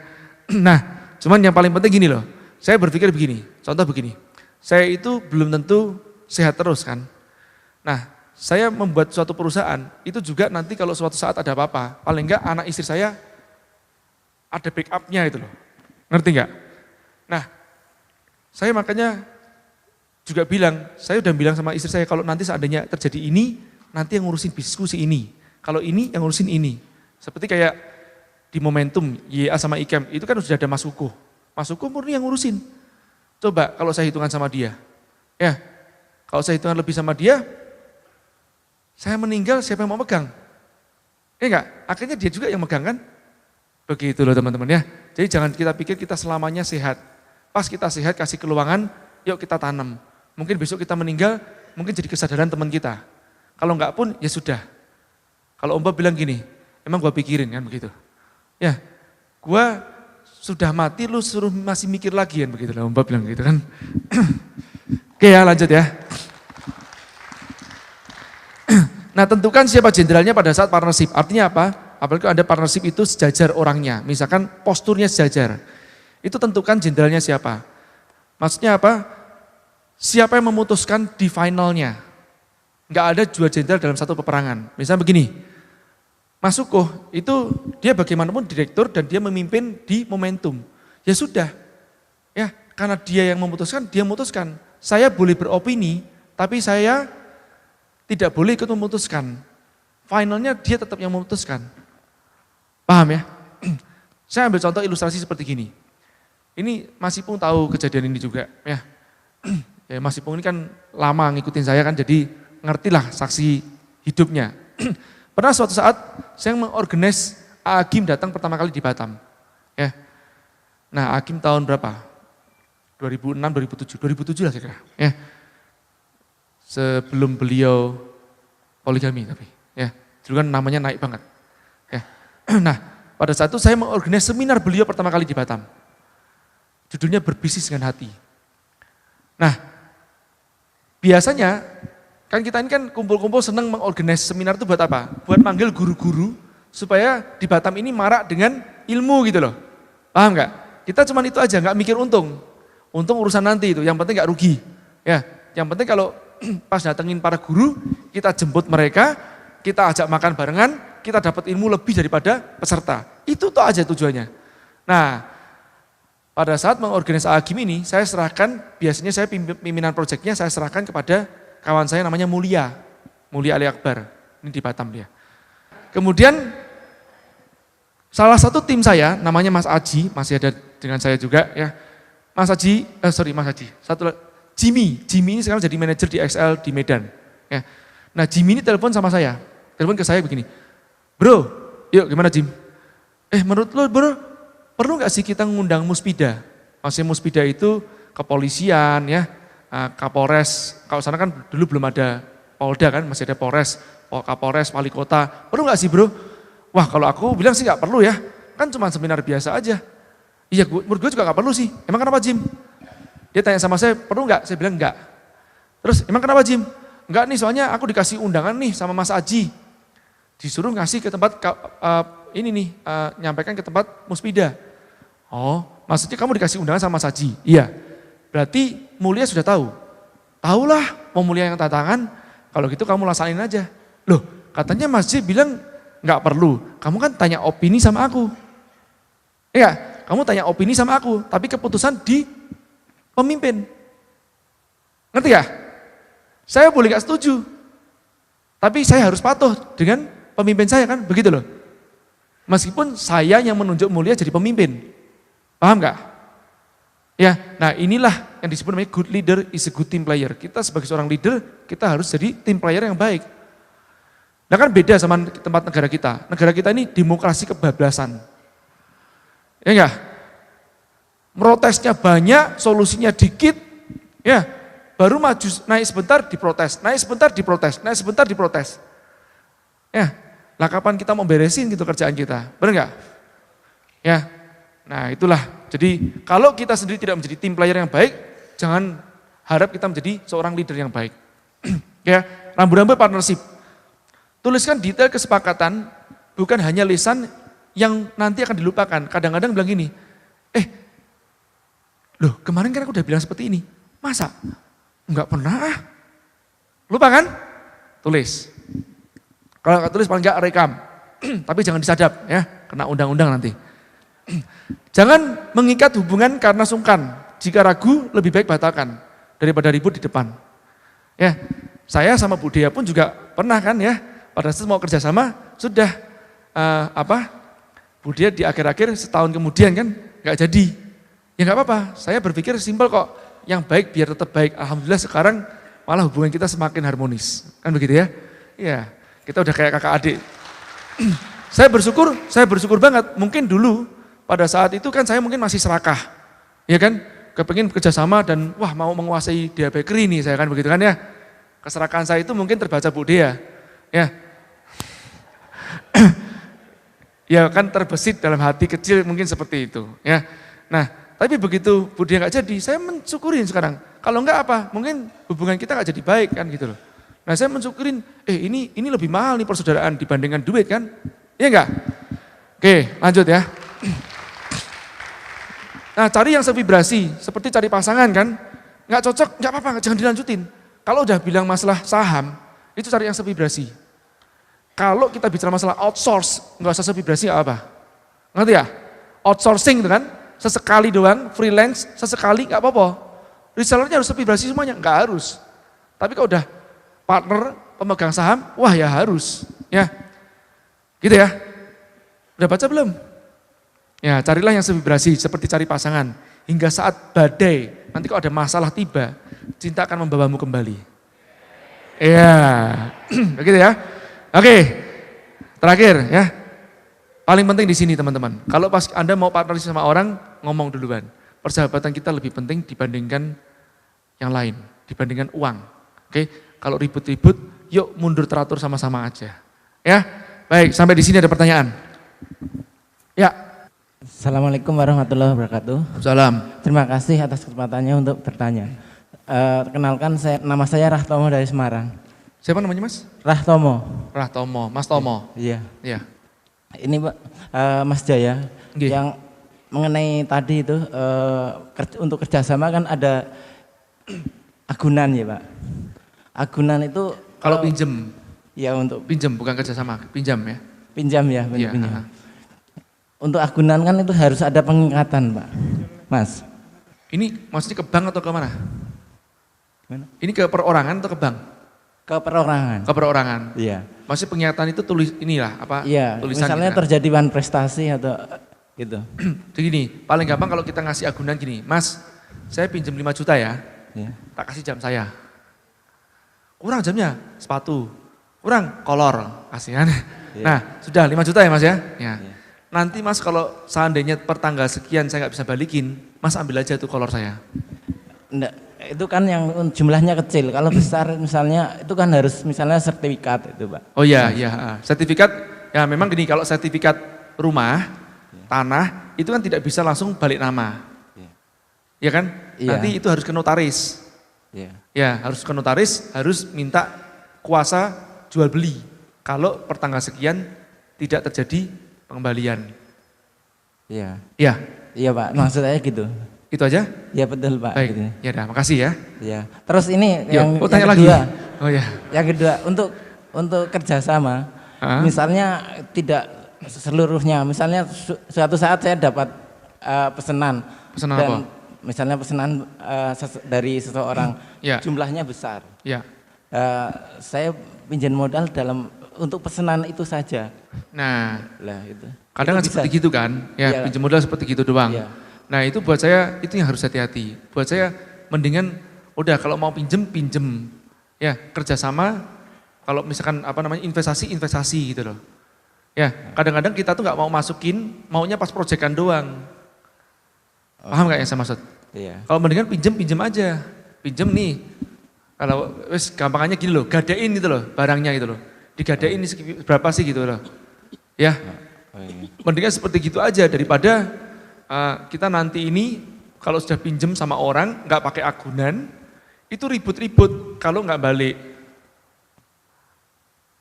Nah, cuman yang paling penting gini loh, saya berpikir begini, contoh begini. Saya itu belum tentu sehat terus kan. Nah, saya membuat suatu perusahaan, itu juga nanti kalau suatu saat ada apa-apa, paling enggak anak istri saya ada backupnya itu loh. Ngerti enggak? Nah, saya makanya juga bilang, saya udah bilang sama istri saya kalau nanti seandainya terjadi ini, nanti yang ngurusin bisnisku si ini. Kalau ini yang ngurusin ini. Seperti kayak di Momentum, YA sama IKEM, itu kan sudah ada Mas Kukuh. Mas Kukuh murni yang ngurusin. Coba kalau saya hitungan sama dia. Ya, kalau saya hitungan lebih sama dia, saya meninggal siapa yang mau megang? Ya enggak? Akhirnya dia juga yang megang kan? Begitu loh teman-teman ya. Jadi jangan kita pikir kita selamanya sehat. Pas kita sehat kasih keluangan, yuk kita tanam. Mungkin besok kita meninggal, mungkin jadi kesadaran teman kita. Kalau enggak pun ya sudah. Kalau Om Bob bilang gini, emang gua pikirin kan begitu. Ya, gua sudah mati lu suruh masih mikir lagi kan begitu lah Om Bob bilang gitu kan. Oke ya lanjut ya. Nah tentukan siapa jenderalnya pada saat partnership. Artinya apa? Apalagi ada partnership itu sejajar orangnya. Misalkan posturnya sejajar. Itu tentukan jenderalnya siapa. Maksudnya apa? Siapa yang memutuskan di finalnya. Enggak ada dua jenderal dalam satu peperangan. Misalnya begini. Mas Kukuh itu dia bagaimanapun direktur dan dia memimpin di Momentum. Ya sudah. Ya, karena dia yang memutuskan, dia memutuskan. Saya boleh beropini, tapi saya tidak boleh ikut memutuskan. Finalnya dia tetap yang memutuskan. Paham ya? Saya ambil contoh ilustrasi seperti gini. Ini Mas Ipung tahu kejadian ini juga. Ya, ya Mas Ipung ini kan lama ngikutin saya kan, jadi ngertilah saksi hidupnya. Pernah suatu saat saya mengorganize Agim datang pertama kali di Batam. Ya. Nah Agim tahun berapa? 2006, 2007 lah kira-kira. Ya. Sebelum beliau poligami tapi ya dulu kan namanya naik banget ya. Nah pada saat itu saya mengorganize seminar beliau pertama kali di Batam, judulnya berbisnis dengan hati. Nah biasanya kan kita ini kan kumpul-kumpul senang mengorganize seminar itu buat apa? Buat manggil guru-guru supaya di Batam ini marak dengan ilmu gitu loh, paham nggak? Kita cuma itu aja, nggak mikir untung urusan nanti itu, yang penting nggak rugi ya. Yang penting kalau pas datengin para guru, kita jemput mereka, kita ajak makan barengan, kita dapat ilmu lebih daripada peserta. Itu tuh aja tujuannya. Nah, pada saat mengorganisasi Agim ini, saya serahkan, biasanya saya pimpinan proyeknya saya serahkan kepada kawan saya namanya Mulia Ali Akbar, ini di Batam dia. Kemudian salah satu tim saya, namanya Mas Aji, masih ada dengan saya juga ya. Mas Aji, Jimmy ini sekarang jadi manajer di XL di Medan. Ya. Nah Jimmy ini telepon sama saya, telepon ke saya begini, bro, yuk gimana Jim? Menurut lo bro, perlu gak sih kita ngundang Muspida? Maksudnya Muspida itu kepolisian ya, Kapolres, kalau sana kan dulu belum ada Polda kan, masih ada Polres, Kapolres, Wali Kota, perlu gak sih bro? Wah kalau aku bilang sih gak perlu ya, kan cuma seminar biasa aja. Iya menurut gue juga gak perlu sih, emang kenapa Jim? Dia tanya sama saya, perlu nggak? Saya bilang enggak. Terus, emang kenapa Jim? Enggak nih, soalnya aku dikasih undangan nih sama Mas Aji. Disuruh ngasih ke tempat, nyampaikan ke tempat Muspida. Oh, maksudnya kamu dikasih undangan sama Mas Haji. Iya, berarti mulia sudah tahu. Tahulah mau mulia yang tanda tangan, kalau gitu kamu laksanain aja. Loh, katanya Mas Haji bilang nggak perlu, kamu kan tanya opini sama aku. Iya, kamu tanya opini sama aku, tapi keputusan di pemimpin. Ngerti ya? Saya boleh gak setuju, tapi saya harus patuh dengan pemimpin saya kan, begitu loh. Meskipun saya yang menunjuk mulia jadi pemimpin. Paham gak? Ya, nah inilah yang disebut namanya good leader is a good team player. Kita sebagai seorang leader, kita harus jadi team player yang baik. Nah kan beda sama tempat negara kita. Negara kita ini demokrasi kebablasan. Ya enggak? Protesnya banyak, solusinya dikit. Ya, baru maju naik sebentar diprotes, naik sebentar diprotes, naik sebentar diprotes. Ya, lah kapan kita mau beresin gitu kerjaan kita? Benar enggak? Ya. Nah, itulah. Jadi kalau kita sendiri tidak menjadi tim player yang baik, jangan harap kita menjadi seorang leader yang baik. Ya, rambu-rambu partnership. Tuliskan detail kesepakatan, bukan hanya lisan yang nanti akan dilupakan. Kadang-kadang bilang gini, loh kemarin kan aku udah bilang seperti ini, masa? Enggak pernah. Lupa kan? Tulis. Kalau nggak tulis paling enggak rekam. Tapi jangan disadap ya, kena undang-undang nanti. Jangan mengikat hubungan karena sungkan. Jika ragu lebih baik batalkan daripada ribut di depan. Ya, saya sama Bu Dea pun juga pernah kan ya, pada saat mau kerjasama sudah Bu Dea di akhir-akhir setahun kemudian kan nggak jadi. Ya nggak apa-apa. Saya berpikir simpel kok. Yang baik biar tetap baik. Alhamdulillah sekarang malah hubungan kita semakin harmonis. Kan begitu ya? Iya. Kita udah kayak kakak adik. Saya bersyukur banget. Mungkin dulu pada saat itu kan saya mungkin masih serakah. Ya kan? Kepengin kerjasama dan wah mau menguasai Dea Bakery nih saya kan begitu kan ya. Keserakahan saya itu mungkin terbaca Bu Dea. Ya. Ya kan terbesit dalam hati kecil mungkin seperti itu. Ya. Nah tapi begitu Bu Dea nggak jadi, saya mensyukurin sekarang. Kalau enggak apa? Mungkin hubungan kita nggak jadi baik kan gitu loh. Nah saya mensyukurin, ini lebih mahal nih persaudaraan dibandingkan duit kan? Iya enggak? Oke lanjut ya. Nah cari yang sevibrasi, seperti cari pasangan kan, nggak cocok, nggak apa-apa, jangan dilanjutin. Kalau udah bilang masalah saham, itu cari yang sevibrasi. Kalau kita bicara masalah outsource, nggak usah sevibrasi apa? Ngerti ya? Outsourcing itu kan, sesekali doang, freelance, sesekali nggak apa-apa. Resellernya harus sevibrasi semuanya, nggak harus. Tapi kalau udah partner, pemegang saham, wah ya harus. Ya, gitu ya. Udah baca belum? Ya, carilah yang sevibrasi seperti cari pasangan. Hingga saat badai, nanti kalau ada masalah tiba, cinta akan membawamu kembali. Iya, begitu ya. Oke, terakhir ya. Paling penting di sini teman-teman. Kalau pas Anda mau partnership sama orang, ngomong duluan. Persahabatan kita lebih penting dibandingkan yang lain, dibandingkan uang. Oke, kalau ribut-ribut, yuk mundur teratur sama-sama aja. Ya, baik. Sampai di sini ada pertanyaan. Ya. Assalamualaikum warahmatullahi wabarakatuh. Salam. Terima kasih atas kesempatannya untuk bertanya. Kenalkan nama saya Rahtomo dari Semarang. Siapa namanya Mas? Rahtomo. Rahtomo, Mas Tomo. Iya. Iya. Ini Pak, Mas Jaya, yang mengenai tadi itu untuk kerjasama kan ada agunan ya Pak. Agunan itu kalau pinjem. Ya untuk pinjem bukan kerjasama, pinjam ya. Pinjam ya, iya, pinjam. Untuk agunan kan itu harus ada pengikatan Pak, Mas. Ini maksudnya ke bank atau ke mana? Gimana? Ini ke perorangan atau ke bank? Ke perorangan. Ke perorangan. Iya. Maksudnya pengikatan itu tulis inilah apa? Iya. Tulisan misalnya kita. terjadi wan prestasi atau gitu. Jadi gini, paling gampang kalau kita ngasih agunan gini, Mas, saya pinjam 5 juta ya. Iya. Tak kasih jam saya. Kurang jamnya, sepatu. Kurang kolor, kasihan. Iya. Nah, sudah 5 juta ya Mas ya? Ya. Iya. Nanti Mas kalau seandainya per tanggal sekian saya nggak bisa balikin, Mas ambil aja tuh kolor saya. Enggak, itu kan yang jumlahnya kecil. Kalau besar misalnya itu kan harus misalnya sertifikat itu Pak. Oh iya, iya. Sertifikat, ya memang gini kalau sertifikat rumah, tanah, itu kan tidak bisa langsung balik nama. Ya kan? Iya. Nanti itu harus ke notaris. Iya. Ya harus ke notaris, harus minta kuasa jual beli. Kalau per tanggal sekian tidak terjadi pengembalian. Iya. Ya, Iya Pak, maksud saya gitu. Itu aja? Ya betul Pak. Baik, Gitu. ya udah, makasih ya. Ya. Terus ini Yo, yang tanya kedua. lagi. Oh ya. Yang kedua untuk kerjasama, misalnya tidak seluruhnya, misalnya suatu saat saya dapat pesanan Pesanan dan apa? misalnya pesanan dari seseorang, Ya. jumlahnya besar. Ya. Saya pinjam modal untuk pesanan itu saja. Nah, Lah itu. kadang kan seperti gitu kan, ya, Ya. pinjam modal seperti gitu doang. Ya. Nah itu buat saya itu yang harus hati-hati. Buat saya mendingan udah kalau mau pinjem, ya kerjasama. Kalau misalkan investasi gitu loh. Ya kadang-kadang kita tuh nggak mau masukin, maunya pas proyekan doang. Paham nggak yang saya maksud? Iya. Kalau mendingan pinjem aja, pinjem nih. Kalau wes gampangannya gini loh, gadein gitu loh barangnya gitu loh. Digadein berapa sih gitu loh. Ya, mendingan seperti gitu aja daripada kita nanti ini kalau sudah pinjem sama orang nggak pakai agunan, itu ribut-ribut kalau nggak balik.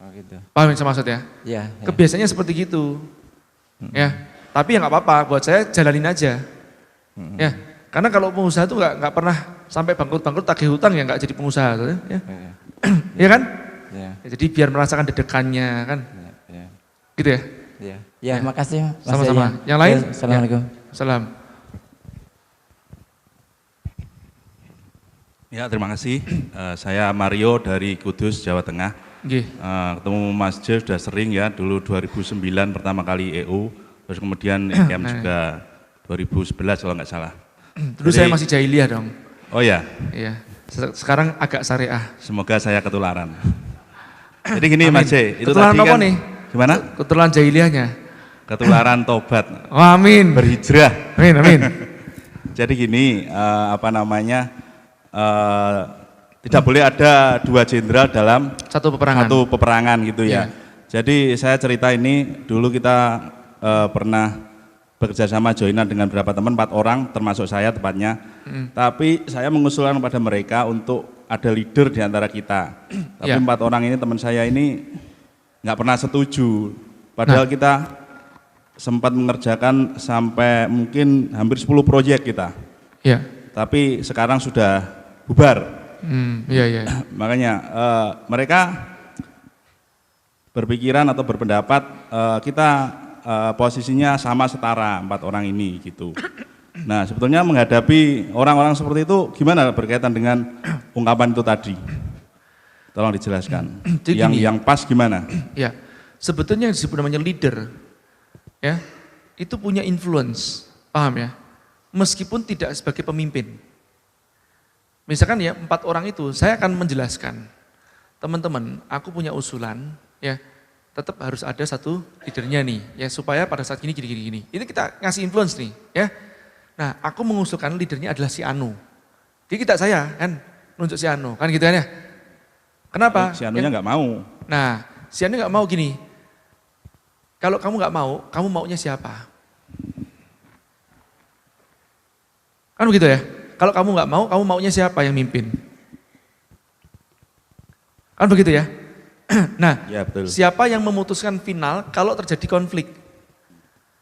Oh gitu. Paham yang saya maksud ya? Ya. Kebiasaannya seperti gitu. Ya, tapi ya nggak apa-apa. Buat saya jalanin aja. Ya, karena kalau pengusaha itu nggak pernah sampai bangkrut tagih hutang ya nggak jadi pengusaha, ya. Ya kan? Ya. Jadi biar merasakan dedekannya kan, gitu ya? Ya. Ya, makasih. Mas Sama-sama. Yaya. Yang lain? Ya, Assalamualaikum. Salam. Ya, terima kasih. Saya Mario dari Kudus, Jawa Tengah. Nggih. Ketemu Mas Jeff sudah sering ya, dulu 2009 pertama kali EU, terus kemudian EKM juga 2011 kalau nggak salah. Dulu saya masih jahiliyah dong. Oh ya, Iya. Sekarang agak syariah. semoga saya ketularan. Jadi gini Amin. Mas J, itu Ketularan tadi apa kan, nih? gimana? Ketularan jahiliyahnya. Ketularan tobat, Oh, amin. berhijrah. Amin. Jadi gini, tidak boleh ada dua jenderal dalam Satu peperangan. satu peperangan gitu ya. Jadi saya cerita ini, dulu kita pernah bekerja sama joinan dengan beberapa teman, 4 orang termasuk saya tepatnya. Tapi saya mengusulkan kepada mereka untuk ada leader di antara kita. Tapi 4 orang ini teman saya ini nggak pernah setuju. Padahal kita sempat mengerjakan sampai mungkin hampir 10 proyek kita. Iya. Tapi sekarang sudah bubar. Iya. Makanya mereka berpikiran atau berpendapat kita posisinya sama setara 4 orang ini gitu. Nah sebetulnya menghadapi orang-orang seperti itu gimana berkaitan dengan ungkapan itu tadi? Tolong dijelaskan. Yang pas gimana? Ya, sebetulnya yang disebut namanya leader, ya, itu punya influence, paham ya? Meskipun tidak sebagai pemimpin. Misalkan ya 4 orang itu, saya akan menjelaskan, teman-teman, aku punya usulan, ya, tetap harus ada satu leadernya nih, ya, supaya pada saat gini. Ini kita ngasih influence nih, ya. Nah, aku mengusulkan leadernya adalah si Anu. Jadi saya kan nunjuk si Anu, kan gitu kan ya. Kenapa? Si Anunya nggak mau. Nah, si Anu nggak mau gini. Kalau kamu nggak mau, kamu maunya siapa? Kan begitu ya. Kalau kamu nggak mau, kamu maunya siapa yang mimpin? Kan begitu ya. Nah, Ya, betul. siapa yang memutuskan final kalau terjadi konflik?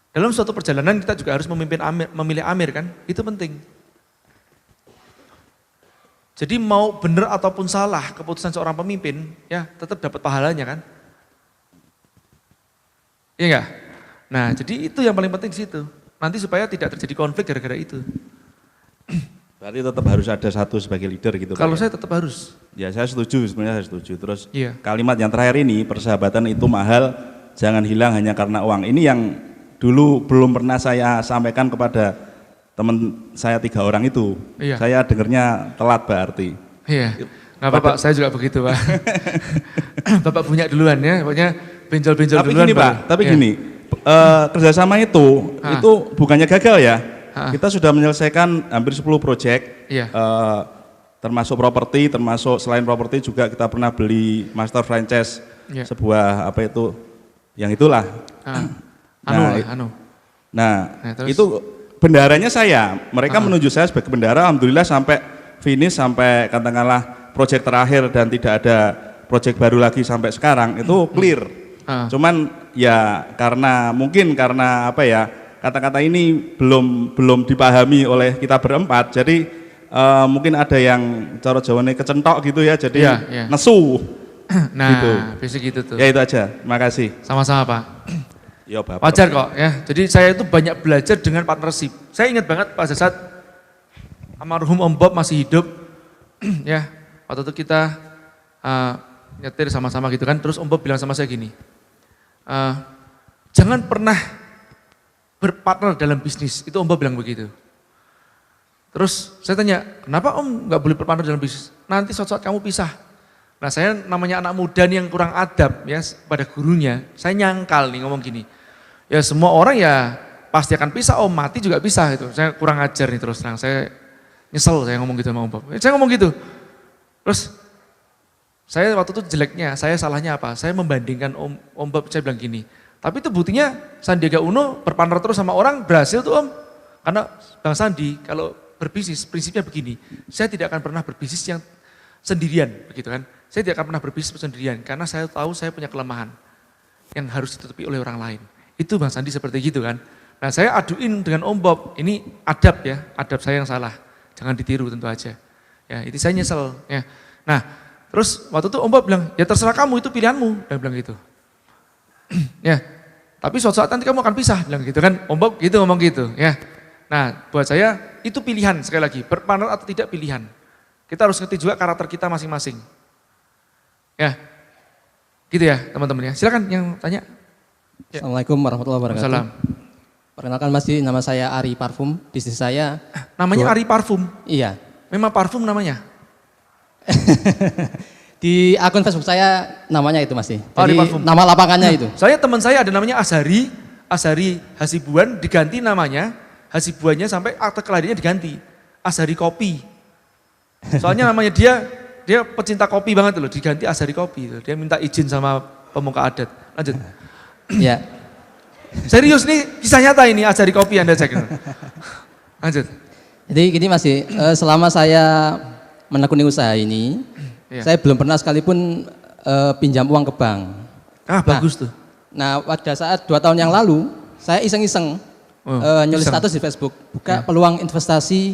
Dalam suatu perjalanan kita juga harus memilih amir kan, itu penting. Jadi mau benar ataupun salah keputusan seorang pemimpin, ya tetap dapat pahalanya kan. Iya enggak? Nah jadi itu yang paling penting di situ. Nanti supaya tidak terjadi konflik gara-gara itu. Berarti tetap harus ada satu sebagai leader gitu. Kalau Pak, saya tetap harus. ya saya setuju, sebenarnya saya setuju. Terus Iya. kalimat yang terakhir ini, persahabatan itu mahal, jangan hilang hanya karena uang. Ini yang dulu belum pernah saya sampaikan kepada teman saya 3 orang itu. Iya. Saya dengarnya telat berarti. Iya. Nggak apa-apa, saya juga begitu Pak. Bapak punya duluan ya, pokoknya benjol-benjol Tapi duluan. gini Pak, tapi gini, kerjasama itu bukannya gagal ya. Kita sudah menyelesaikan hampir 10 proyek, Iya. termasuk properti, termasuk selain properti juga kita pernah beli master franchise, Iya. sebuah apa itu, yang itulah. Anu. Nah, terus? itu bendaranya saya, mereka menuju saya sebagai bendara, alhamdulillah sampai finish, sampai katakanlah proyek terakhir dan tidak ada proyek baru lagi sampai sekarang, itu clear. Cuman ya mungkin karena apa ya, kata-kata ini belum dipahami oleh kita berempat. Jadi mungkin ada yang cara Jawane kecentok gitu ya, jadi nesu. Nah, gitu. basic gitu tuh. Ya itu aja. Terima kasih. Sama-sama Pak. Ya, Bapak. Wajar kok ya. Jadi saya itu banyak belajar dengan partnership. Saya ingat banget pada saat almarhum Om Bob masih hidup, ya waktu itu kita nyetir sama-sama gitu kan. Terus Om Bob bilang sama saya gini, jangan pernah berpartner dalam bisnis. Itu Om Bob bilang begitu. Terus saya tanya, kenapa Om nggak boleh berpartner dalam bisnis? Nanti suatu saat kamu pisah. Nah saya namanya anak muda nih yang kurang adab ya pada gurunya. Saya nyangkal nih ngomong gini, ya semua orang ya pasti akan pisah, Om mati juga pisah itu. Saya kurang ajar nih terus terang. Saya nyesel saya ngomong gitu sama Om Bob. Saya ngomong gitu. Terus saya waktu itu jeleknya, saya salahnya apa? Saya membandingkan Om Bob, saya bilang gini. Tapi itu buktinya Sandiaga Uno berpartner terus sama orang berhasil tuh Om. Karena Bang Sandi kalau berbisnis prinsipnya begini, saya tidak akan pernah berbisnis yang sendirian begitu kan. Saya tidak akan pernah berbisnis sendirian karena saya tahu saya punya kelemahan yang harus ditutupi oleh orang lain. Itu Bang Sandi seperti gitu kan. Nah saya aduin dengan Om Bob, ini adab ya, adab saya yang salah. Jangan ditiru tentu aja. Ya itu saya nyesel ya. Nah terus waktu itu Om Bob bilang, ya terserah kamu itu pilihanmu. Dia bilang gitu. Ya, tapi suatu saat nanti kamu akan pisah, bilang gitu kan. Om Bob gitu ngomong gitu ya. Nah buat saya itu pilihan sekali lagi, berpartner atau tidak pilihan. Kita harus ngerti juga karakter kita masing-masing. Ya, gitu ya teman-teman ya. Silakan yang tanya. Ya. Assalamualaikum warahmatullahi wabarakatuh. Salam. Perkenalkan Mas, nama saya Ari Parfum. Bisnis saya. Namanya Ari Parfum? Iya. Memang parfum namanya? Di akun Facebook saya namanya itu Mas. Jadi Ari Parfum. Nama lapangannya itu. Saya teman saya ada namanya Azhari Hasibuan diganti namanya, Hasibuannya sampai akte kelahirannya diganti. Azhari Kopi. Soalnya namanya dia pecinta kopi banget loh, diganti Azhari Kopi. Dia minta izin sama pemuka adat. Lanjut. Ya. Serius nih, kisah nyata ini Azhari Kopi Anda cek. Lanjut. Jadi gini Mas, selama saya menekuni usaha ini, saya belum pernah sekalipun pinjam uang ke bank. Bagus tuh. Nah pada saat 2 tahun yang lalu, saya iseng-iseng nyulis status di Facebook, buka peluang investasi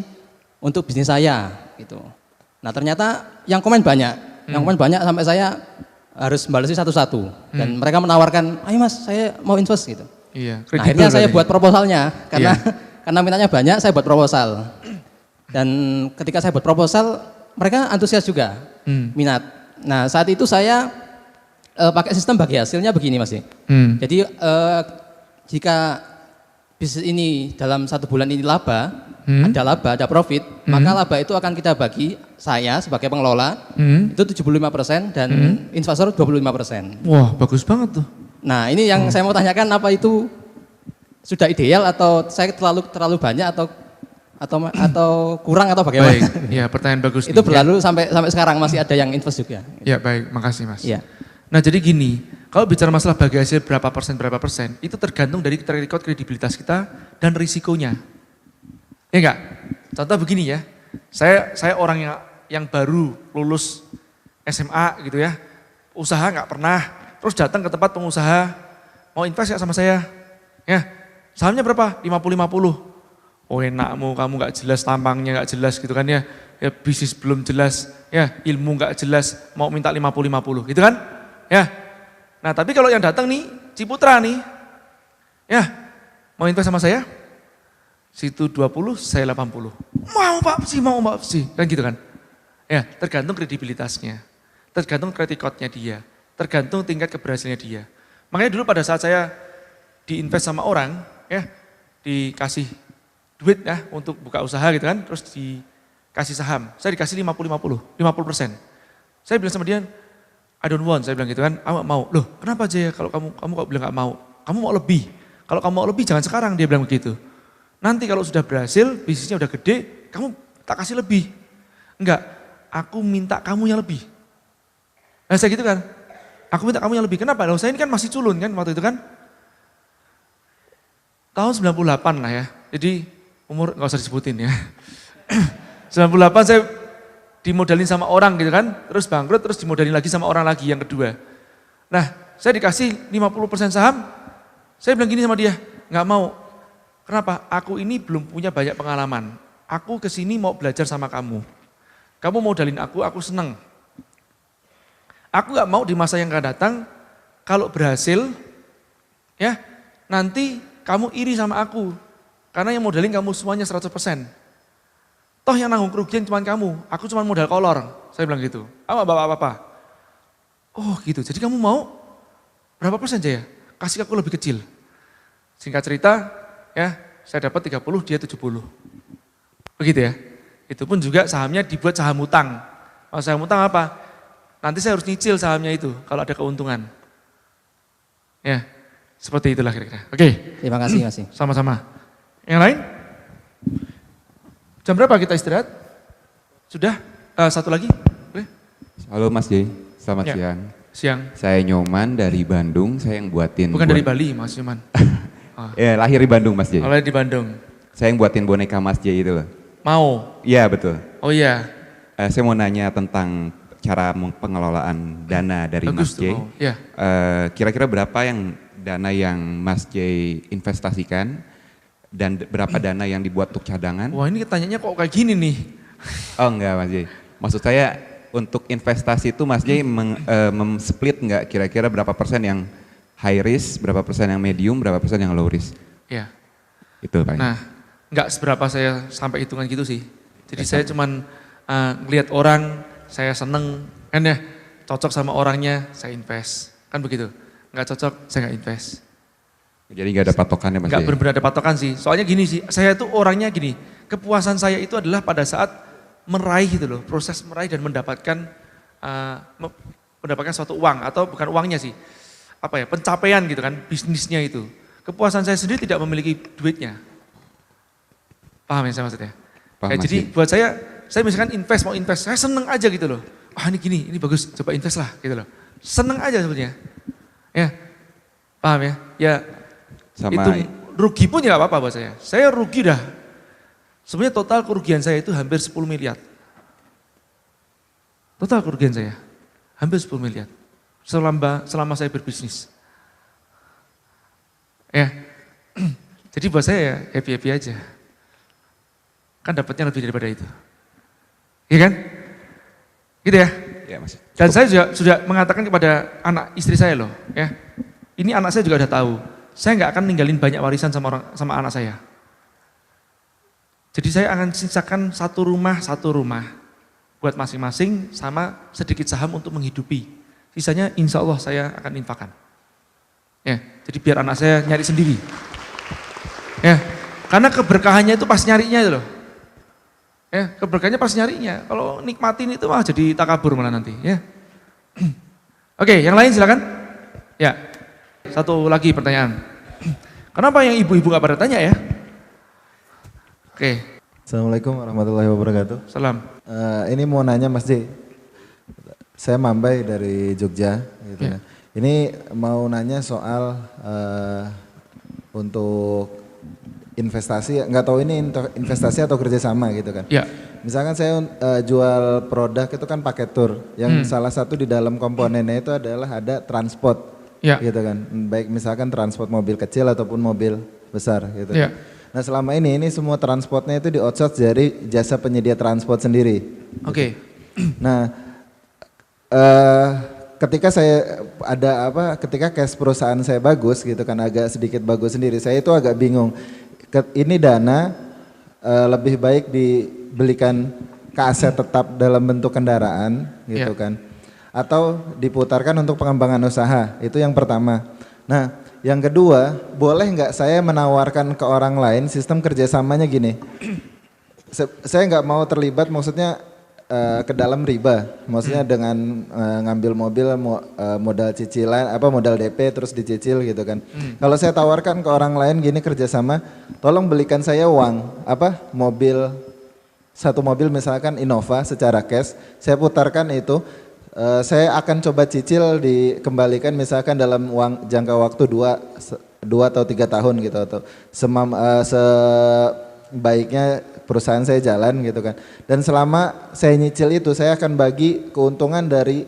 untuk bisnis saya gitu. Nah ternyata yang komen banyak, sampai saya harus balesi satu-satu. Dan mereka menawarkan, ayo Mas saya mau invest gitu. Iya, nah, akhirnya saya buat proposalnya, karena mintanya banyak saya buat proposal. Dan ketika saya buat proposal, mereka antusias juga, minat. Nah saat itu saya pakai sistem bagi hasilnya begini Mas. Jadi jika bisnis ini dalam 1 bulan ini laba, ada profit, maka laba itu akan kita bagi, saya sebagai pengelola, itu 75% dan investor 25%. Wah bagus banget tuh. Nah ini yang saya mau tanyakan, apa itu sudah ideal atau saya terlalu banyak atau kurang atau bagaimana? Baik, ya pertanyaan bagus. Itu berlalu sampai sekarang masih ada yang invest juga. Ya baik, makasih Mas. Ya. Nah jadi gini, kalau bicara masalah bagi hasil berapa persen, itu tergantung dari track record kredibilitas kita dan risikonya. Ya enggak? Contoh begini ya, saya orang yang baru lulus SMA gitu ya, usaha nggak pernah, terus datang ke tempat pengusaha, mau invest nggak sama saya? Ya, sahamnya berapa? 50-50. Oh enakmu, kamu nggak jelas, tampangnya nggak jelas gitu kan ya, bisnis belum jelas, ya ilmu nggak jelas, mau minta 50-50 gitu kan? Ya, nah tapi kalau yang datang nih, Ciputra nih, ya mau invest sama saya? Situ 20, saya 80. Mau Pak sih, kan gitu kan. Ya, tergantung kredibilitasnya, tergantung track record-nya dia, tergantung tingkat keberhasilannya dia. Makanya dulu pada saat saya diinvest sama orang, ya dikasih duit ya untuk buka usaha gitu kan, terus dikasih saham, saya dikasih 50-50%. Saya bilang sama dia, I don't want, saya bilang gitu kan, aku gak mau. Loh kenapa aja ya kalau kamu kok bilang gak mau, kamu mau lebih. Kalau kamu mau lebih jangan sekarang, dia bilang begitu. Nanti kalau sudah berhasil, bisnisnya udah gede, kamu tak kasih lebih. Enggak, aku minta kamu yang lebih. Nah saya gitu kan, aku minta kamu yang lebih. Kenapa? Loh saya ini kan masih culun kan waktu itu kan. Tahun 98 lah ya, jadi umur gak usah disebutin ya. 98 saya dimodalin sama orang gitu kan, terus bangkrut, terus dimodalin lagi sama orang lagi yang kedua. Nah saya dikasih 50% saham, saya bilang gini sama dia, gak mau. Kenapa? Aku ini belum punya banyak pengalaman. Aku kesini mau belajar sama kamu. Kamu modalin aku seneng. Aku gak mau di masa yang akan datang, kalau berhasil, ya nanti kamu iri sama aku. Karena yang modalin kamu semuanya 100%. Toh yang nanggung kerugian cuma kamu, aku cuma modal kolor. Saya bilang gitu, aku gak bawa apa-apa. Oh gitu, jadi kamu mau berapa persen Jaya? Kasih aku lebih kecil. Singkat cerita, ya saya dapat 30, dia 70. Begitu ya. Itu pun juga sahamnya dibuat saham utang. Kalau saham utang apa? Nanti saya harus nyicil sahamnya itu kalau ada keuntungan. Ya, seperti itulah kira-kira. Oke. Terima kasih Mas. Sama-sama. Yang lain? Jam berapa kita istirahat? Sudah? Satu lagi? Boleh? Halo Mas J, selamat Ya. siang. Siang. Saya Nyoman dari Bandung, saya yang buatin. Bukan dari Bali Mas Yuman. Ya, lahir di Bandung Mas J. Kalau di Bandung. Saya yang buatin boneka Mas J itu loh. Mau? Iya betul. Oh iya. Saya mau nanya tentang cara pengelolaan dana dari Bagus Mas J. tuh. Ya. Kira-kira berapa yang dana yang Mas J investasikan dan berapa dana yang dibuat untuk cadangan? Wah ini tanyanya kok kayak gini nih. Oh enggak Mas J. Maksud saya untuk investasi itu Mas J split enggak kira-kira berapa persen yang high risk, berapa persen yang medium, berapa persen yang low risk? Ya. Itu Pak. Nah, enggak seberapa saya sampai hitungan gitu sih. Jadi saya cuman ngelihat orang, saya seneng, kan ya, cocok sama orangnya, saya invest. Kan begitu. Enggak cocok, saya enggak invest. Jadi nggak ada patokannya Mas Enggak J? benar-benar ada patokan sih. Soalnya gini sih, saya tuh orangnya gini, kepuasan saya itu adalah pada saat meraih gitu loh, proses meraih dan mendapatkan suatu uang atau bukan uangnya sih, apa ya, pencapaian gitu kan, bisnisnya itu. Kepuasan saya sendiri tidak memiliki duitnya. Paham ya saya maksudnya? Paham, Jadi Mas J. buat saya misalkan mau invest, saya seneng aja gitu loh. Wah ini gini, ini bagus, coba invest lah gitu loh. Seneng aja sebetulnya. Ya, paham ya? Ya, Sama itu rugi pun ya gak apa-apa buat saya. Saya rugi dah. Sebenarnya total kerugian saya itu hampir 10 miliar. Total kerugian saya hampir 10 miliar. Selama saya berbisnis. Ya. Jadi buat saya ya happy-happy aja. Kan dapatnya lebih daripada itu. Iya kan? Gitu ya. ya Mas. Dan saya juga sudah mengatakan kepada anak istri saya loh, ya. Ini anak saya juga udah tahu. Saya nggak akan ninggalin banyak warisan sama anak saya. Jadi saya akan sisakan satu rumah buat masing-masing sama sedikit saham untuk menghidupi. Sisanya insya Allah saya akan infakkan. Ya, jadi biar anak saya nyari sendiri. Ya, karena keberkahannya itu pas nyarinya itu loh. Ya, keberkahannya pas nyarinya. Kalau nikmatin itu mah jadi takabur malah nanti. Ya. Oke, yang lain silakan. Ya, satu lagi pertanyaan. Kenapa yang ibu-ibu gak pada tanya ya? Oke. Assalamualaikum warahmatullahi wabarakatuh. Salam. Ini mau nanya Mas J. Saya Mambai dari Jogja. Gitu ya. Ini mau nanya soal untuk investasi. Nggak tahu ini investasi atau kerjasama gitu kan. Ya. Misalkan saya jual produk itu kan paket tour. Yang salah satu di dalam komponennya itu adalah ada transport. Ya. Gitu kan. Baik misalkan transport mobil kecil ataupun mobil besar gitu. Ya. Nah selama ini semua transportnya itu di-outsource dari jasa penyedia transport sendiri. Oke. Nah ketika saya ketika cash perusahaan saya bagus gitu kan, agak sedikit bagus sendiri, saya itu agak bingung. Ini dana lebih baik dibelikan ke aset tetap dalam bentuk kendaraan gitu kan. Atau diputarkan untuk pengembangan usaha, itu yang pertama. Nah yang kedua, boleh nggak saya menawarkan ke orang lain sistem kerjasamanya gini. Saya nggak mau terlibat maksudnya ke dalam riba. Maksudnya dengan ngambil mobil modal cicilan, modal DP terus dicicil gitu kan. Kalau saya tawarkan ke orang lain gini kerjasama, tolong belikan saya uang, satu mobil misalkan Innova secara cash, saya putarkan itu. Saya akan coba cicil dikembalikan misalkan dalam jangka waktu 2 atau 3 tahun gitu, atau sebaiknya perusahaan saya jalan gitu kan. Dan selama saya nyicil itu saya akan bagi keuntungan dari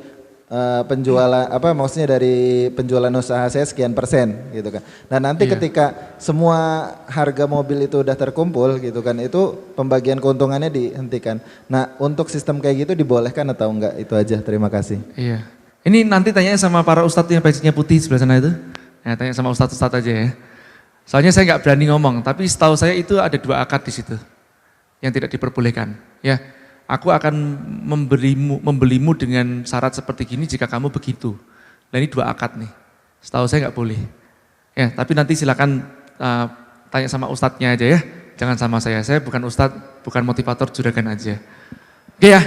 penjualan apa maksudnya dari penjualan usaha saya sekian persen gitu kan. Nah nanti ketika semua harga mobil itu udah terkumpul gitu kan, itu pembagian keuntungannya dihentikan. Nah untuk sistem kayak gitu dibolehkan atau enggak, itu aja, terima kasih. Iya, ini nanti tanya sama para ustadz yang bajunya putih sebelah sana itu, ya, tanya sama ustadz-ustadz aja ya. Soalnya saya nggak berani ngomong, tapi setahu saya itu ada 2 akad di situ yang tidak diperbolehkan. Ya, aku akan membelimu dengan syarat seperti gini jika kamu begitu. Nah ini 2 akad nih, setahu saya nggak boleh. Ya, tapi nanti silakan tanya sama ustadznya aja ya, jangan sama saya bukan ustadz, bukan motivator juragan aja. Oke ya.